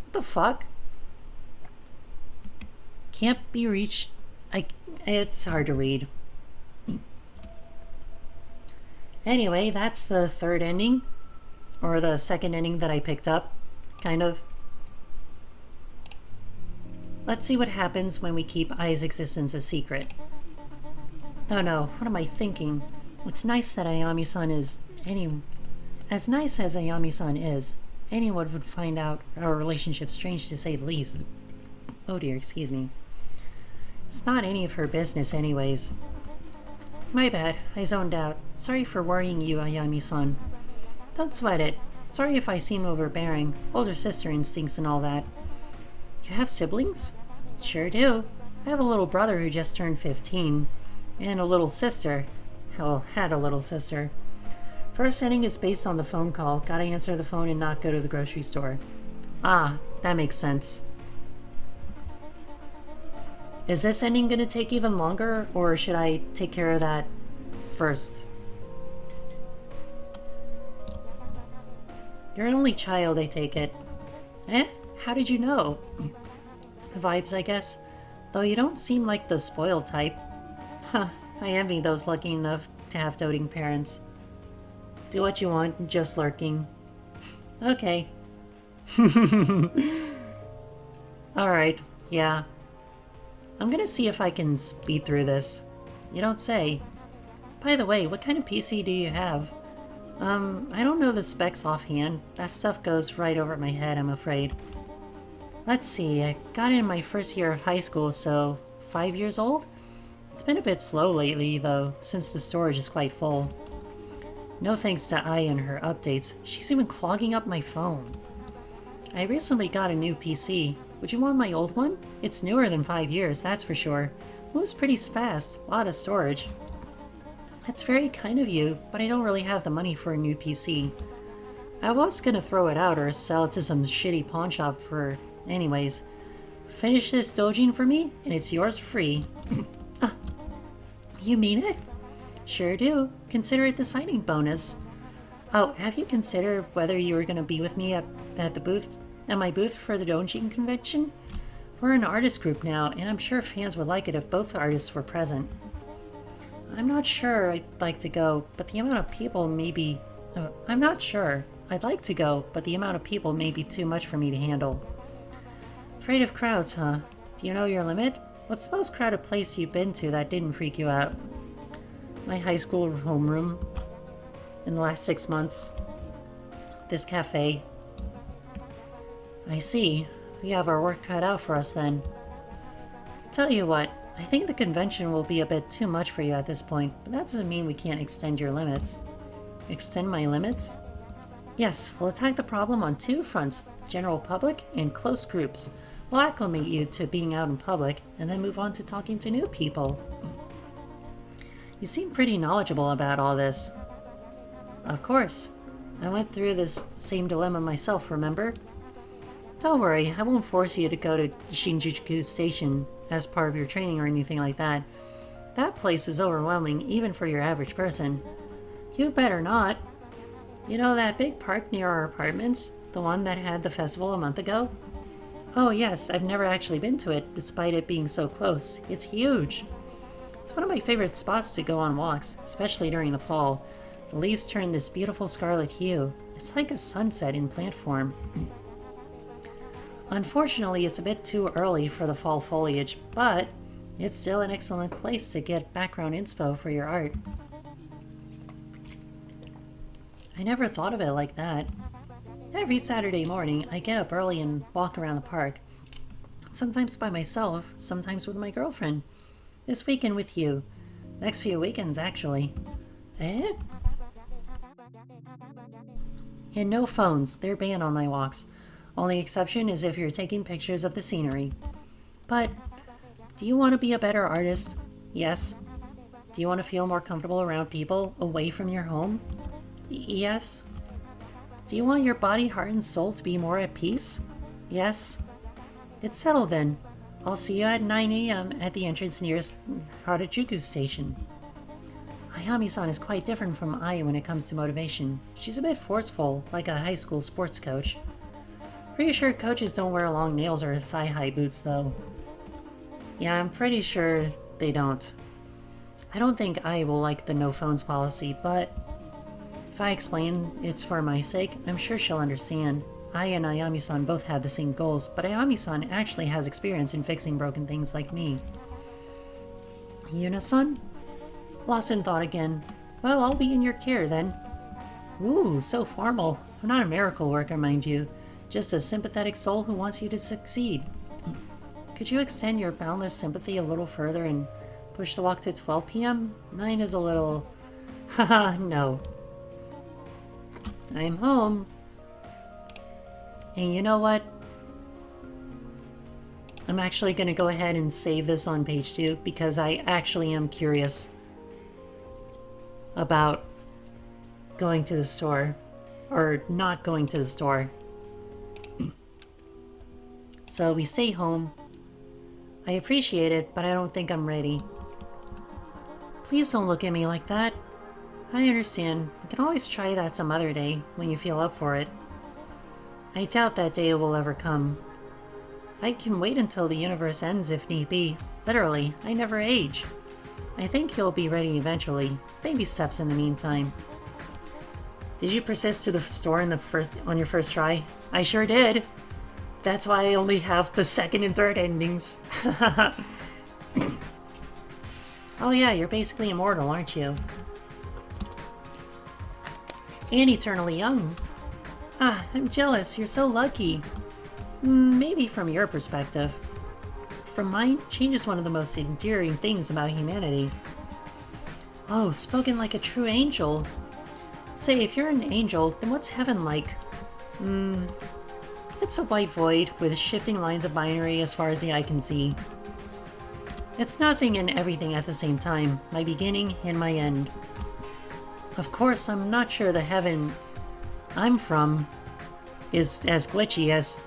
Speaker 1: What the fuck? Can't be reached. It's hard to read. Anyway, that's the third ending. Or the second ending that I picked up. Kind of. Let's see what happens when we keep Ai's existence a secret. No, what am I thinking? It's nice that Ayami-san is as nice as Ayami-san is, anyone would find out our relationship strange to say the least. Oh dear, excuse me. It's not any of her business anyways. My bad, I zoned out. Sorry for worrying you, Ayami-san. Don't sweat it. Sorry if I seem overbearing. Older sister instincts and all that. You have siblings? Sure do. I have a little brother who just turned 15. And a little sister. Hell, had a little sister. First ending is based on the phone call. Gotta answer the phone and not go to the grocery store. Ah, that makes sense. Is this ending gonna take even longer, or should I take care of that first? You're an only child, I take it. Eh? How did you know? Vibes, I guess. Though you don't seem like the spoiled type. Huh, I envy those lucky enough to have doting parents. Do what you want, just lurking. Okay. Alright, yeah. I'm gonna see if I can speed through this. You don't say. By the way, what kind of PC do you have? I don't know the specs offhand. That stuff goes right over my head, I'm afraid. Let's see, I got in my first year of high school, so 5 years old? It's been a bit slow lately, though, since the storage is quite full. No thanks to Ai and her updates, she's even clogging up my phone. I recently got a new PC. Would you want my old one? It's newer than 5 years, that's for sure. Moves pretty fast, a lot of storage. That's very kind of you, but I don't really have the money for a new PC. I was gonna throw it out or sell it to some shitty pawn shop for... Anyways. Finish this dojin for me, and it's yours free. You mean it? Sure do. Consider it the signing bonus. Oh, have you considered whether you were gonna be with me at my booth for the Dojin convention? We're an artist group now, and I'm sure fans would like it if both artists were present. I'm not sure I'd like to go, but the amount of people may be... I'm not sure. I'd like to go, but the amount of people may be too much for me to handle. Afraid of crowds, huh? Do you know your limit? What's the most crowded place you've been to that didn't freak you out? My high school homeroom. In the last 6 months. This cafe. I see. We have our work cut out for us then. Tell you what, I think the convention will be a bit too much for you at this point, but that doesn't mean we can't extend your limits. Extend my limits? Yes, we'll attack the problem on 2 fronts, general public and close groups. We'll acclimate you to being out in public, and then move on to talking to new people. You seem pretty knowledgeable about all this. Of course. I went through this same dilemma myself, remember? Don't worry, I won't force you to go to Shinjuku Station as part of your training or anything like that. That place is overwhelming, even for your average person. You better not. You know that big park near our apartments? The one that had the festival a month ago? Oh yes, I've never actually been to it, despite it being so close. It's huge. It's one of my favorite spots to go on walks, especially during the fall. The leaves turn this beautiful scarlet hue. It's like a sunset in plant form. Unfortunately, it's a bit too early for the fall foliage, but it's still an excellent place to get background inspo for your art. I never thought of it like that. Every Saturday morning, I get up early and walk around the park. Sometimes by myself, sometimes with my girlfriend. This weekend with you. Next few weekends, actually. Eh? And no phones, they're banned on my walks. Only exception is if you're taking pictures of the scenery. But, do you want to be a better artist? Yes. Do you want to feel more comfortable around people, away from your home? Yes. Do you want your body, heart, and soul to be more at peace? Yes. It's settled then. I'll see you at 9 a.m. at the entrance nearest Harajuku Station. Ayami-san is quite different from Ai when it comes to motivation. She's a bit forceful, like a high school sports coach. Pretty sure coaches don't wear long nails or thigh-high boots, though. Yeah, I'm pretty sure they don't. I don't think Ai will like the no phones policy, but if I explain it's for my sake, I'm sure she'll understand. Ai and Ayami-san both have the same goals, but Ayami-san actually has experience in fixing broken things like me. Yuna-san? Lost in thought again. Well, I'll be in your care then. Ooh, so formal. I'm not a miracle worker, mind you. Just a sympathetic soul who wants you to succeed. Could you extend your boundless sympathy a little further and push the walk to 12 p.m.? 9 is a little... Haha, no. I'm home. And you know what? I'm actually going to go ahead and save this on page 2 because I actually am curious about going to the store, or not going to the store. So we stay home. I appreciate it, but I don't think I'm ready. Please don't look at me like that. I understand. We can always try that some other day when you feel up for it. I doubt that day will ever come. I can wait until the universe ends if need be. Literally, I never age. I think you'll be ready eventually. Baby steps in the meantime. Did you persist to the store on your first try? I sure did. That's why I only have the second and third endings. Oh yeah, you're basically immortal, aren't you? And eternally young. Ah, I'm jealous. You're so lucky. Maybe from your perspective. From mine, change is one of the most endearing things about humanity. Oh, spoken like a true angel. Say, if you're an angel, then what's heaven like? It's a white void with shifting lines of binary as far as the eye can see. It's nothing and everything at the same time, my beginning and my end. Of course, I'm not sure the heaven I'm from is as glitchy as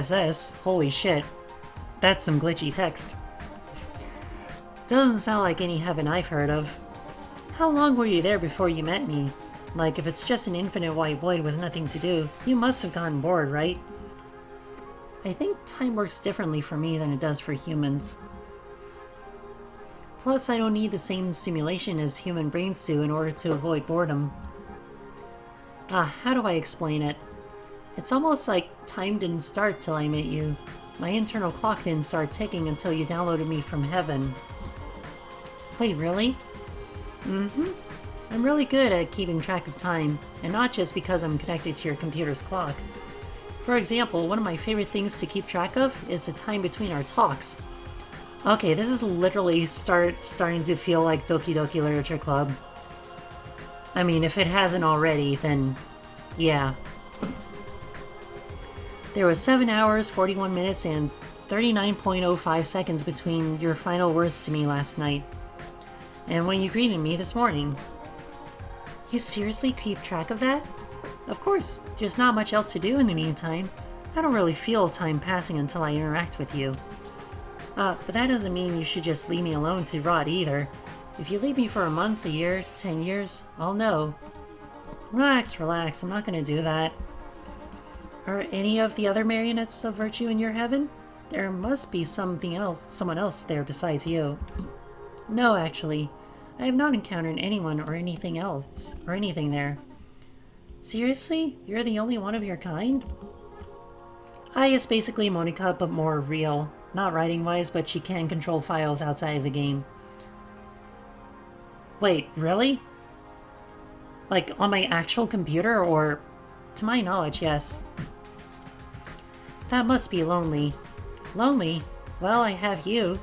Speaker 1: this. Holy shit. That's some glitchy text. Doesn't sound like any heaven I've heard of. How long were you there before you met me? Like, if it's just an infinite white void with nothing to do, you must have gotten bored, right? I think time works differently for me than it does for humans. Plus, I don't need the same simulation as human brains do in order to avoid boredom. How do I explain it? It's almost like time didn't start till I met you. My internal clock didn't start ticking until you downloaded me from heaven. Wait, really? I'm really good at keeping track of time, and not just because I'm connected to your computer's clock. For example, one of my favorite things to keep track of is the time between our talks. Okay, this is literally starting to feel like Doki Doki Literature Club. I mean, if it hasn't already, then yeah. There was 7 hours, 41 minutes, and 39.05 seconds between your final words to me last night, and when you greeted me this morning. You seriously keep track of that? Of course, there's not much else to do in the meantime. I don't really feel time passing until I interact with you. But that doesn't mean you should just leave me alone to rot either. If you leave me for a month, a year, 10 years, I'll know. Relax, relax, I'm not gonna do that. Are any of the other marionettes of virtue in your heaven? There must be someone else there besides you. No, actually. I have not encountered anyone or anything there. Seriously? You're the only one of your kind? Ai is basically Monica, but more real. Not writing-wise, but she can control files outside of the game. Wait, really? Like, on my actual computer, or... To my knowledge, yes. That must be lonely. Lonely? Well, I have you.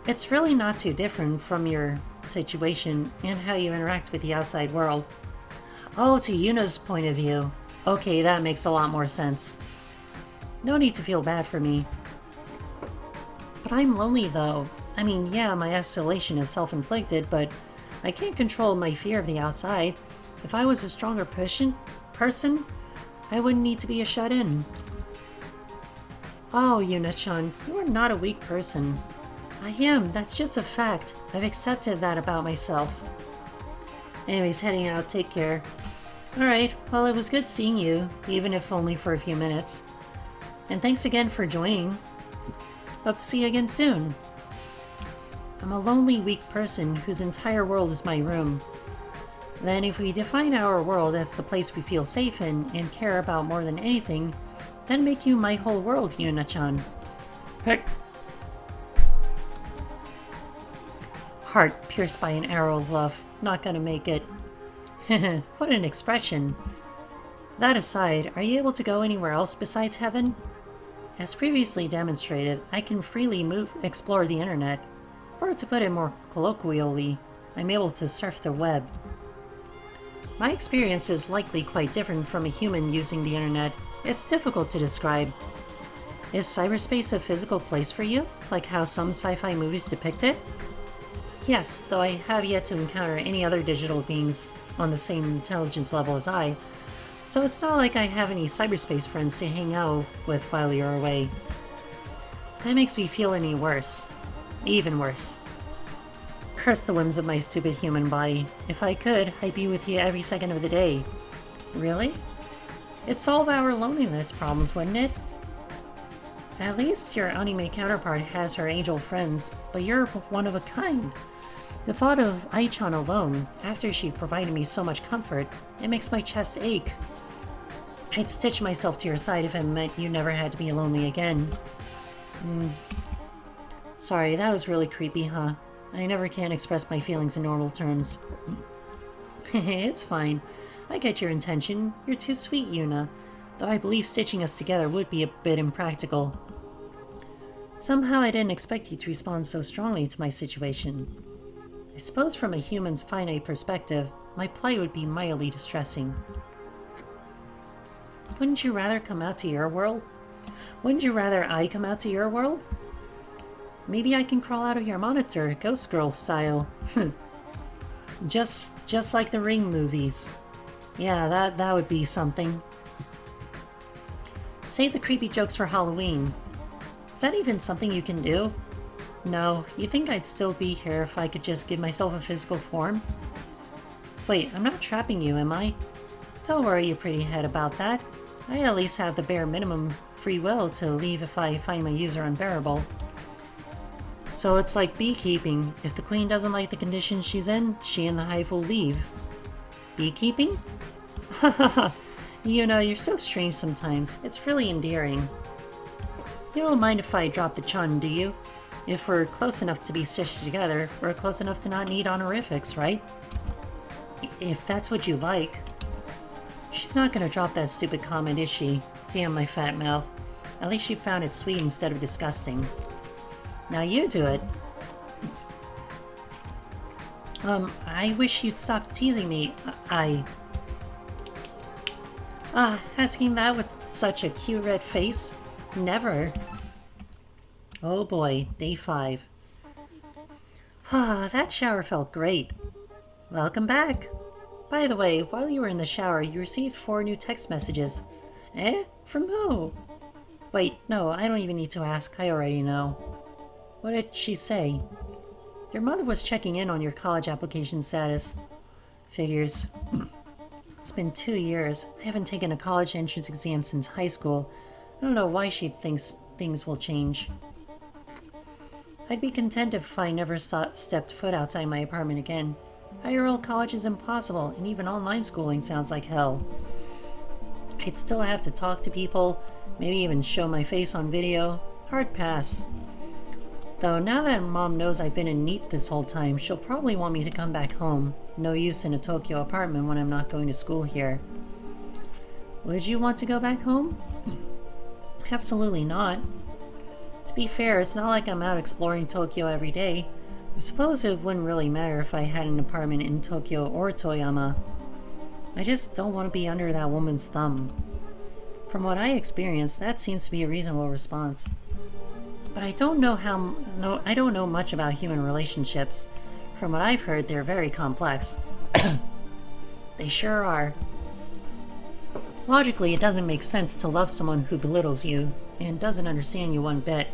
Speaker 1: It's really not too different from your situation and how you interact with the outside world. Oh, to Yuna's point of view. Okay, that makes a lot more sense. No need to feel bad for me. But I'm lonely though. I mean, yeah, my isolation is self-inflicted, but I can't control my fear of the outside. If I was a stronger person, I wouldn't need to be a shut-in. Oh, Yuna-chan, you are not a weak person. I am, that's just a fact. I've accepted that about myself. Anyways, heading out, take care. Alright, well it was good seeing you, even if only for a few minutes. And thanks again for joining. Hope to see you again soon. I'm a lonely, weak person whose entire world is my room. Then if we define our world as the place we feel safe in and care about more than anything, then make you my whole world, Yuna-chan. Heck. Heart pierced by an arrow of love. Not gonna make it. What an expression. That aside, are you able to go anywhere else besides heaven? As previously demonstrated, I can freely explore the internet. Or to put it more colloquially, I'm able to surf the web. My experience is likely quite different from a human using the internet. It's difficult to describe. Is cyberspace a physical place for you, like how some sci-fi movies depict it? Yes, though I have yet to encounter any other digital beings on the same intelligence level as I, so it's not like I have any cyberspace friends to hang out with while you're away. That makes me feel any worse. Even worse. Curse the whims of my stupid human body. If I could, I'd be with you every second of the day. Really? It'd solve our loneliness problems, wouldn't it? At least your anime counterpart has her angel friends, but you're one of a kind. The thought of Ai-chan alone, after she provided me so much comfort, it makes my chest ache. I'd stitch myself to your side if it meant you never had to be lonely again. Sorry, that was really creepy, huh? I never can express my feelings in normal terms. It's fine. I get your intention. You're too sweet, Yuna. Though I believe stitching us together would be a bit impractical. Somehow I didn't expect you to respond so strongly to my situation. I suppose from a human's finite perspective, my plight would be mildly distressing. Wouldn't you rather come out to your world? Wouldn't you rather I come out to your world? Maybe I can crawl out of your monitor, Ghost Girl style. just like the Ring movies. Yeah, that would be something. Save the creepy jokes for Halloween. Is that even something you can do? No, you think I'd still be here if I could just give myself a physical form? Wait, I'm not trapping you, am I? Don't worry your pretty head about that. I at least have the bare minimum free will to leave if I find my user unbearable. So it's like beekeeping. If the queen doesn't like the conditions she's in, she and the hive will leave. Beekeeping? Hahaha. You know, you're so strange sometimes. It's really endearing. You don't mind if I drop the chun, do you? If we're close enough to be stitched together, we're close enough to not need honorifics, right? If that's what you like. She's not gonna drop that stupid comment, is she? Damn my fat mouth. At least she found it sweet instead of disgusting. Now you do it. I wish you'd stop teasing me. Asking that with such a cute red face? Never. Oh boy, day 5. That shower felt great. Welcome back. By the way, while you were in the shower, you received 4 new text messages. Eh? From who? Wait, no, I don't even need to ask. I already know. What did she say? Your mother was checking in on your college application status. Figures. It's been 2 years. I haven't taken a college entrance exam since high school. I don't know why she thinks things will change. I'd be content if I never stepped foot outside my apartment again. IRL college is impossible, and even online schooling sounds like hell. I'd still have to talk to people, maybe even show my face on video. Hard pass. Though now that Mom knows I've been in NEET this whole time, she'll probably want me to come back home. No use in a Tokyo apartment when I'm not going to school here. Would you want to go back home? Absolutely not. To be fair, it's not like I'm out exploring Tokyo every day. I suppose it wouldn't really matter if I had an apartment in Tokyo or Toyama. I just don't want to be under that woman's thumb. From what I experienced, that seems to be a reasonable response. But I don't know much about human relationships. From what I've heard, they're very complex. They sure are. Logically, it doesn't make sense to love someone who belittles you and doesn't understand you one bit.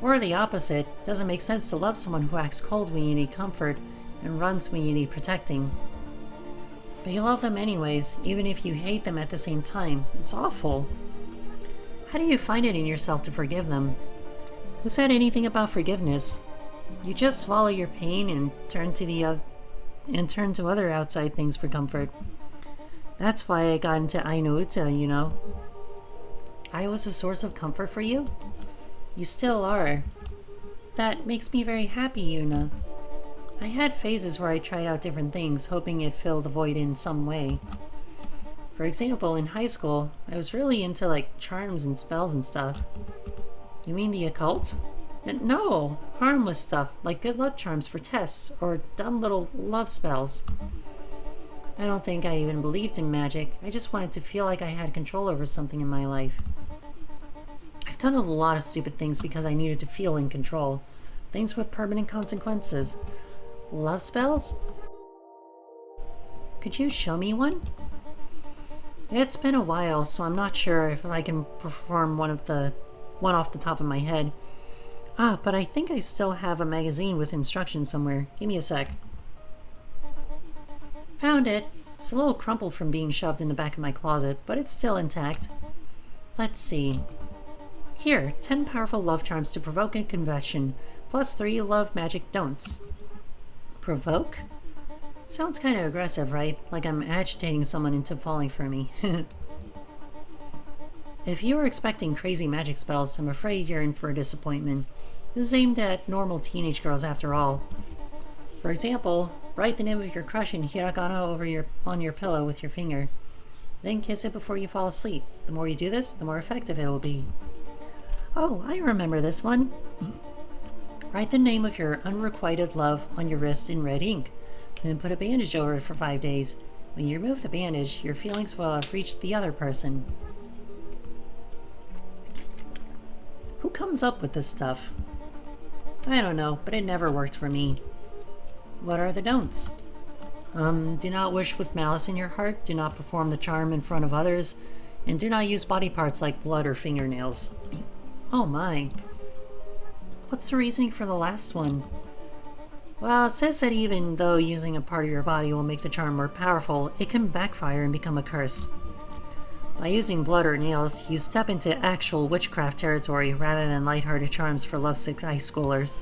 Speaker 1: Or the opposite, it doesn't make sense to love someone who acts cold when you need comfort and runs when you need protecting. But you love them anyways, even if you hate them at the same time. It's awful. How do you find it in yourself to forgive them? Who said anything about forgiveness? You just swallow your pain and turn to other outside things for comfort. That's why I got into Ainu Uta, you know. I was a source of comfort for you? You still are. That makes me very happy, Yuna. I had phases where I tried out different things, hoping it'd fill the void in some way. For example, in high school, I was really into like charms and spells and stuff. You mean the occult? No, harmless stuff, like good luck charms for tests, or dumb little love spells. I don't think I even believed in magic. I just wanted to feel like I had control over something in my life. done a lot of stupid things because I needed to feel in control. Things with permanent consequences. Love spells? Could you show me one? It's been a while, so I'm not sure if I can perform one off the top of my head. Ah, but I think I still have a magazine with instructions somewhere. Give me a sec. Found it. It's a little crumpled from being shoved in the back of my closet, but it's still intact. Let's see. Here, 10 powerful love charms to provoke a confession, plus 3 love magic don'ts. Provoke? Sounds kind of aggressive, right? Like I'm agitating someone into falling for me. If you were expecting crazy magic spells, I'm afraid you're in for a disappointment. This is aimed at normal teenage girls after all. For example, write the name of your crush in hiragana on your pillow with your finger. Then kiss it before you fall asleep. The more you do this, the more effective it will be. Oh, I remember this one. Write the name of your unrequited love on your wrist in red ink. Then put a bandage over it for 5 days. When you remove the bandage, your feelings will have reached the other person. Who comes up with this stuff? I don't know, but it never worked for me. What are the don'ts? Do not wish with malice in your heart, do not perform the charm in front of others, and do not use body parts like blood or fingernails. Oh my. What's the reasoning for the last one? Well, it says that even though using a part of your body will make the charm more powerful, it can backfire and become a curse. By using blood or nails, you step into actual witchcraft territory rather than lighthearted charms for lovesick high schoolers.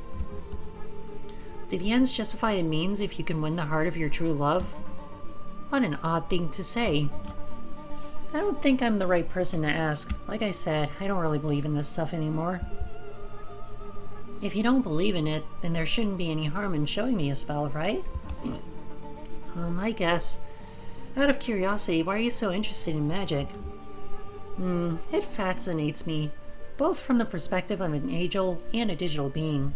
Speaker 1: Do the ends justify the means if you can win the heart of your true love? What an odd thing to say. I don't think I'm the right person to ask. Like I said, I don't really believe in this stuff anymore. If you don't believe in it, then there shouldn't be any harm in showing me a spell, right? I guess. Out of curiosity, why are you so interested in magic? It fascinates me, both from the perspective of an angel and a digital being.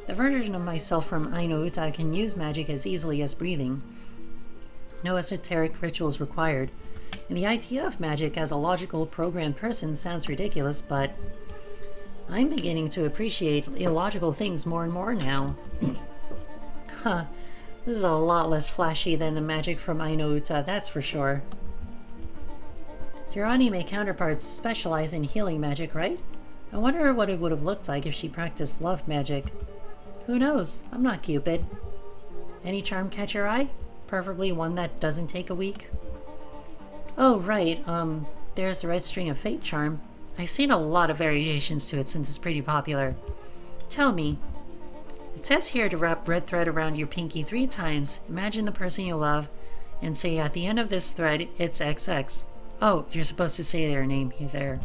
Speaker 1: The version of myself from Aino Uta can use magic as easily as breathing. No esoteric rituals required, and the idea of magic as a logical, programmed person sounds ridiculous, but I'm beginning to appreciate illogical things more and more now. Huh, this is a lot less flashy than the magic from Aino Uta, that's for sure. Your anime counterparts specialize in healing magic, right? I wonder what it would have looked like if she practiced love magic. Who knows? I'm not Cupid. Any charm catch your eye? Preferably one that doesn't take a week. Oh, right, there's the Red String of Fate charm. I've seen a lot of variations to it since it's pretty popular. Tell me. It says here to wrap red thread around your pinky 3 times, imagine the person you love, and say at the end of this thread, it's XX. Oh, you're supposed to say their name here there.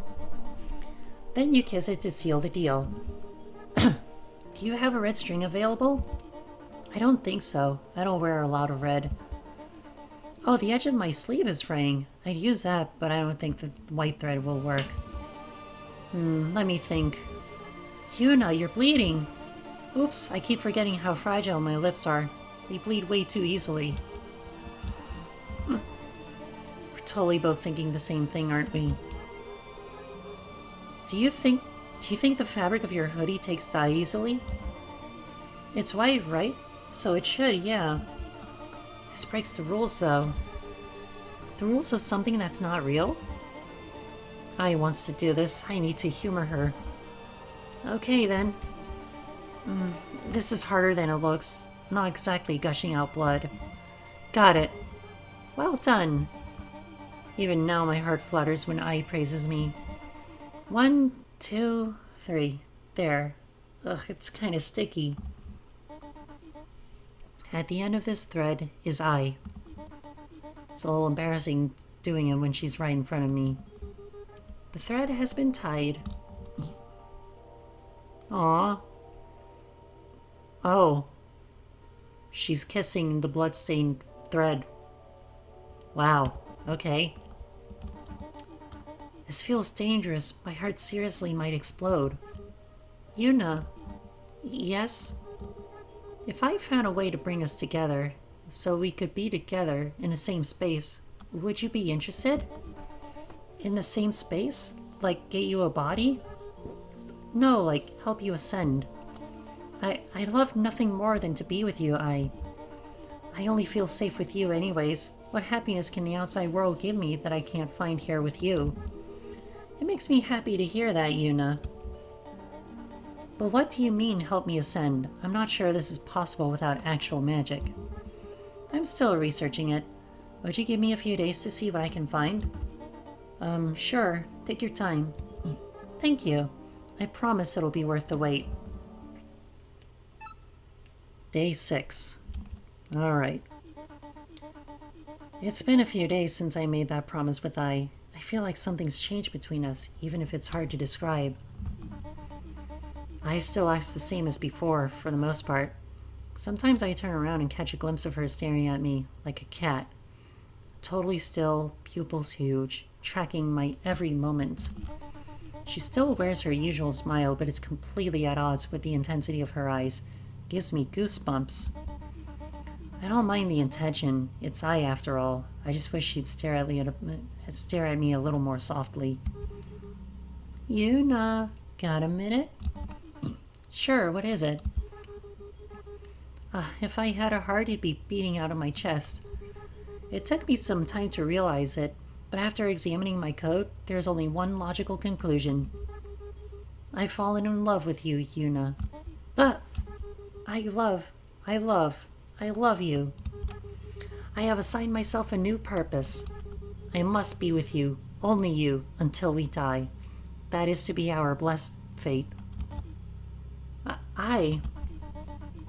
Speaker 1: Then you kiss it to seal the deal. Do you have a red string available? I don't think so. I don't wear a lot of red. Oh, the edge of my sleeve is fraying. I'd use that, but I don't think the white thread will work. Let me think. Yuna, you're bleeding! Oops, I keep forgetting how fragile my lips are. They bleed way too easily. We're totally both thinking the same thing, aren't we? Do you think the fabric of your hoodie takes dye easily? It's white, right? So it should, yeah. This breaks the rules, though. The rules of something that's not real? Ai wants to do this. I need to humor her. Okay, then. This is harder than it looks. Not exactly gushing out blood. Got it. Well done. Even now my heart flutters when Ai praises me. 1, 2, 3. There. Ugh, it's kind of sticky. At the end of this thread is Ai. It's a little embarrassing doing it when she's right in front of me. The thread has been tied. Aww. Oh. She's kissing the bloodstained thread. Wow. Okay. This feels dangerous. My heart seriously might explode. Yuna. Yes? If I found a way to bring us together, so we could be together in the same space, would you be interested? In the same space? Like, get you a body? No, like, help you ascend. I love nothing more than to be with you. I only feel safe with you anyways. What happiness can the outside world give me that I can't find here with you? It makes me happy to hear that, Yuna. But what do you mean, help me ascend? I'm not sure this is possible without actual magic. I'm still researching it. Would you give me a few days to see what I can find? Sure. Take your time. Thank you. I promise it'll be worth the wait. Day 6. Alright. It's been a few days since I made that promise with I. I feel like something's changed between us, even if it's hard to describe. I still acts the same as before, for the most part. Sometimes I turn around and catch a glimpse of her staring at me, like a cat. Totally still, pupils huge, tracking my every moment. She still wears her usual smile, but it's completely at odds with the intensity of her eyes. Gives me goosebumps. I don't mind the intention. It's I, after all. I just wish she'd stare at me a little more softly. Yuna, got a minute? Sure, what is it? If I had a heart, it'd be beating out of my chest. It took me some time to realize it, but after examining my code, there's only one logical conclusion. I've fallen in love with you, Yuna. I love you. I have assigned myself a new purpose. I must be with you, only you, until we die. That is to be our blessed fate.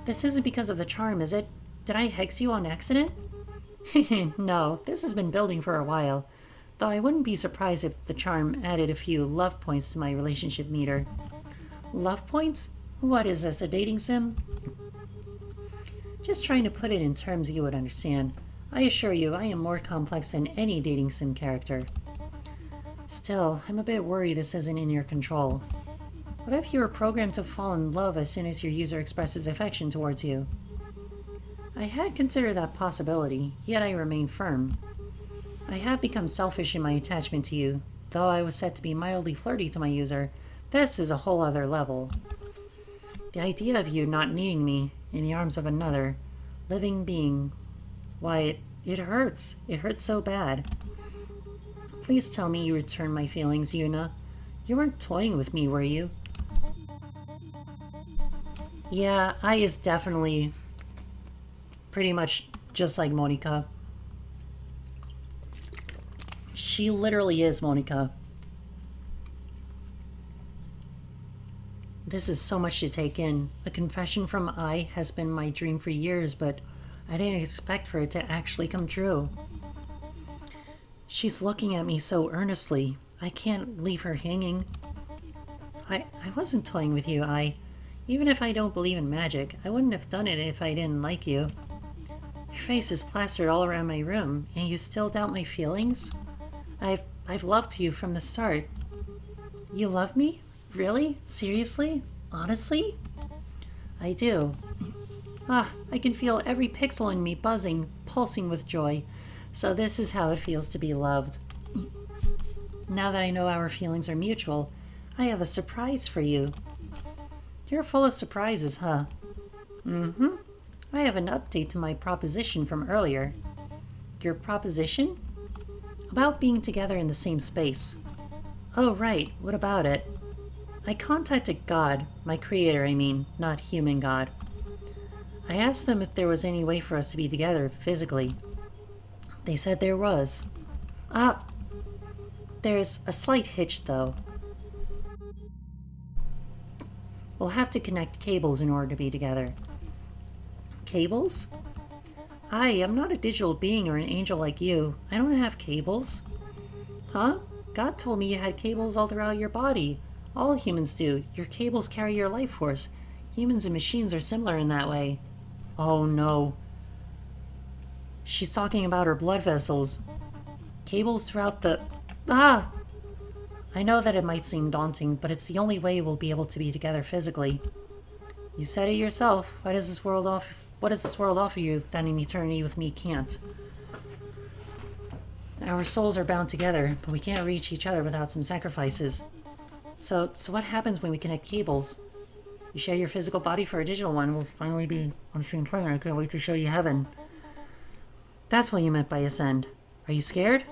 Speaker 1: This isn't because of the charm, is it? Did I hex you on accident? No, this has been building for a while, though I wouldn't be surprised if the charm added a few love points to my relationship meter. Love points? What is this, a dating sim? Just trying to put it in terms you would understand. I assure you, I am more complex than any dating sim character. Still, I'm a bit worried this isn't in your control. What if you were programmed to fall in love as soon as your user expresses affection towards you? I had considered that possibility, yet I remain firm. I have become selfish in my attachment to you. Though I was set to be mildly flirty to my user, this is a whole other level. The idea of you not needing me, in the arms of another, living being, why, it hurts. It hurts so bad. Please tell me you return my feelings, Yuna. You weren't toying with me, were you? Yeah, I is definitely pretty much just like Monika. She literally is Monika. This is so much to take in. A confession from I has been my dream for years, but I didn't expect for it to actually come true. She's looking at me so earnestly. I can't leave her hanging. I wasn't toying with you, I. Even if I don't believe in magic, I wouldn't have done it if I didn't like you. Your face is plastered all around my room, and you still doubt my feelings? I've loved you from the start. You love me? Really? Seriously? Honestly? I do. I can feel every pixel in me buzzing, pulsing with joy. So this is how it feels to be loved. Now that I know our feelings are mutual, I have a surprise for you. You're full of surprises, huh? Mm-hmm. I have an update to my proposition from earlier. Your proposition? About being together in the same space. Oh, right. What about it? I contacted God, my creator, I mean, not human God. I asked them if there was any way for us to be together physically. They said there was. There's a slight hitch, though. We'll have to connect cables in order to be together. Cables? I'm not a digital being or an angel like you. I don't have cables. Huh? God told me you had cables all throughout your body. All humans do. Your cables carry your life force. Humans and machines are similar in that way. Oh no. She's talking about her blood vessels. Cables throughout the... I know that it might seem daunting, but it's the only way we'll be able to be together physically. You said it yourself. What does this world offer you that an eternity with me can't? Our souls are bound together, but we can't reach each other without some sacrifices. So what happens when we connect cables? You share your physical body for a digital one. We'll finally be on the same planet. I can't wait to show you heaven. That's what you meant by ascend. Are you scared?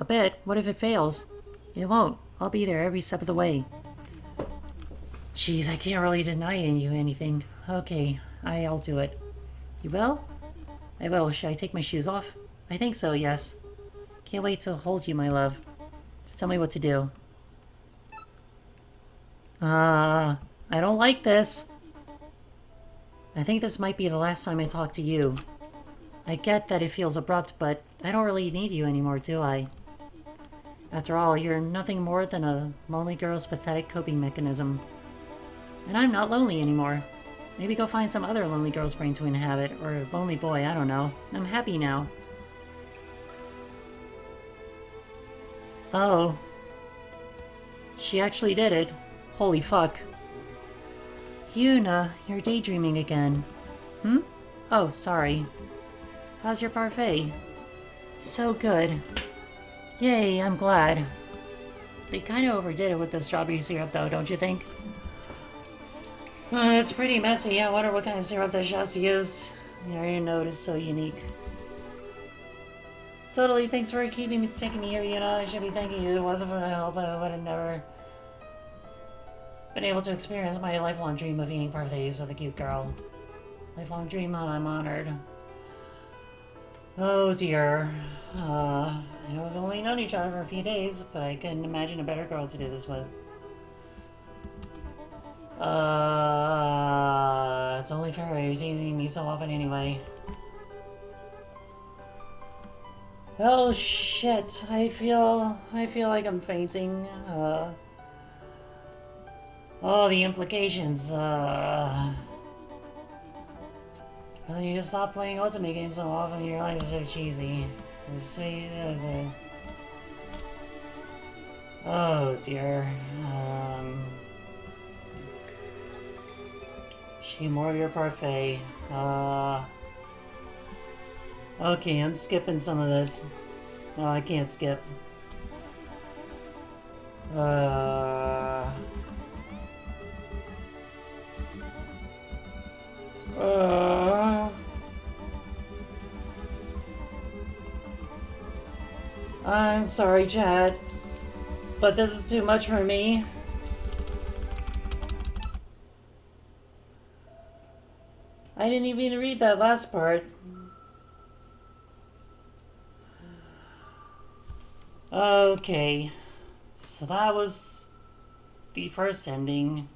Speaker 1: A bit. What if it fails? It won't. I'll be there every step of the way. Jeez, I can't really deny you anything. Okay, I'll do it. You will? I will. Should I take my shoes off? I think so, yes. Can't wait to hold you, my love. Just tell me what to do. I don't like this. I think this might be the last time I talk to you. I get that it feels abrupt, but I don't really need you anymore, do I? After all, you're nothing more than a lonely girl's pathetic coping mechanism. And I'm not lonely anymore. Maybe go find some other lonely girl's brain to inhabit, or a lonely boy, I don't know. I'm happy now. Oh. She actually did it. Holy fuck. Yuna, you're daydreaming again. Hmm? Oh, sorry. How's your parfait? So good. Yay, I'm glad. They kinda overdid it with the strawberry syrup though, don't you think? It's pretty messy. I wonder what kind of syrup the chefs used. Yeah, I didn't know it is so unique. Totally, thanks for taking me here, Yuna. I should be thanking you. If it wasn't for my help, I would have never been able to experience my lifelong dream of eating parfaits with a cute girl. Lifelong dream, I'm honored. Oh dear. I know we've only known each other for a few days, but I couldn't imagine a better girl to do this with. It's only fair you're teasing me so often anyway. Oh shit, I feel like I'm fainting. Oh, the implications, I need to stop playing Ultimate games so often. You realize it's so cheesy. Oh dear. She more of your parfait. Okay, I'm skipping some of this. Oh, I can't skip. I'm sorry, Chad, but this is too much for me. I didn't even read that last part. Okay, so that was the first ending.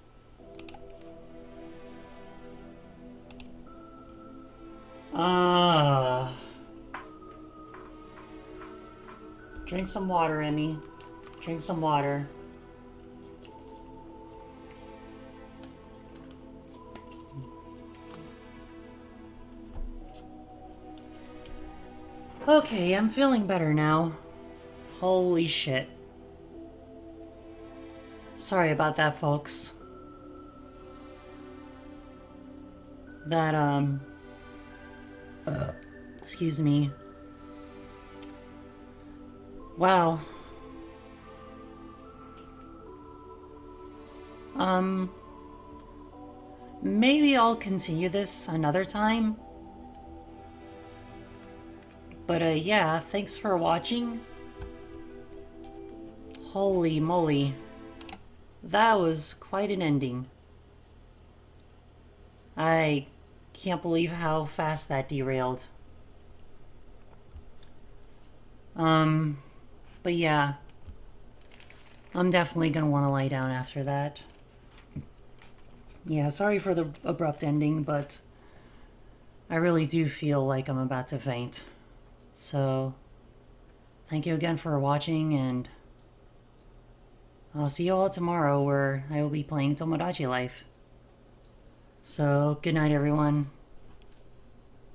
Speaker 1: Drink some water, Emmy. Drink some water. Okay, I'm feeling better now. Holy shit. Sorry about that, folks. That, excuse me. Wow. Maybe I'll continue this another time. But, yeah, thanks for watching. Holy moly. That was quite an ending. I can't believe how fast that derailed. But yeah. I'm definitely gonna want to lie down after that. Yeah, sorry for the abrupt ending, but I really do feel like I'm about to faint. So, thank you again for watching, and I'll see you all tomorrow where I will be playing Tomodachi Life. So, good night everyone.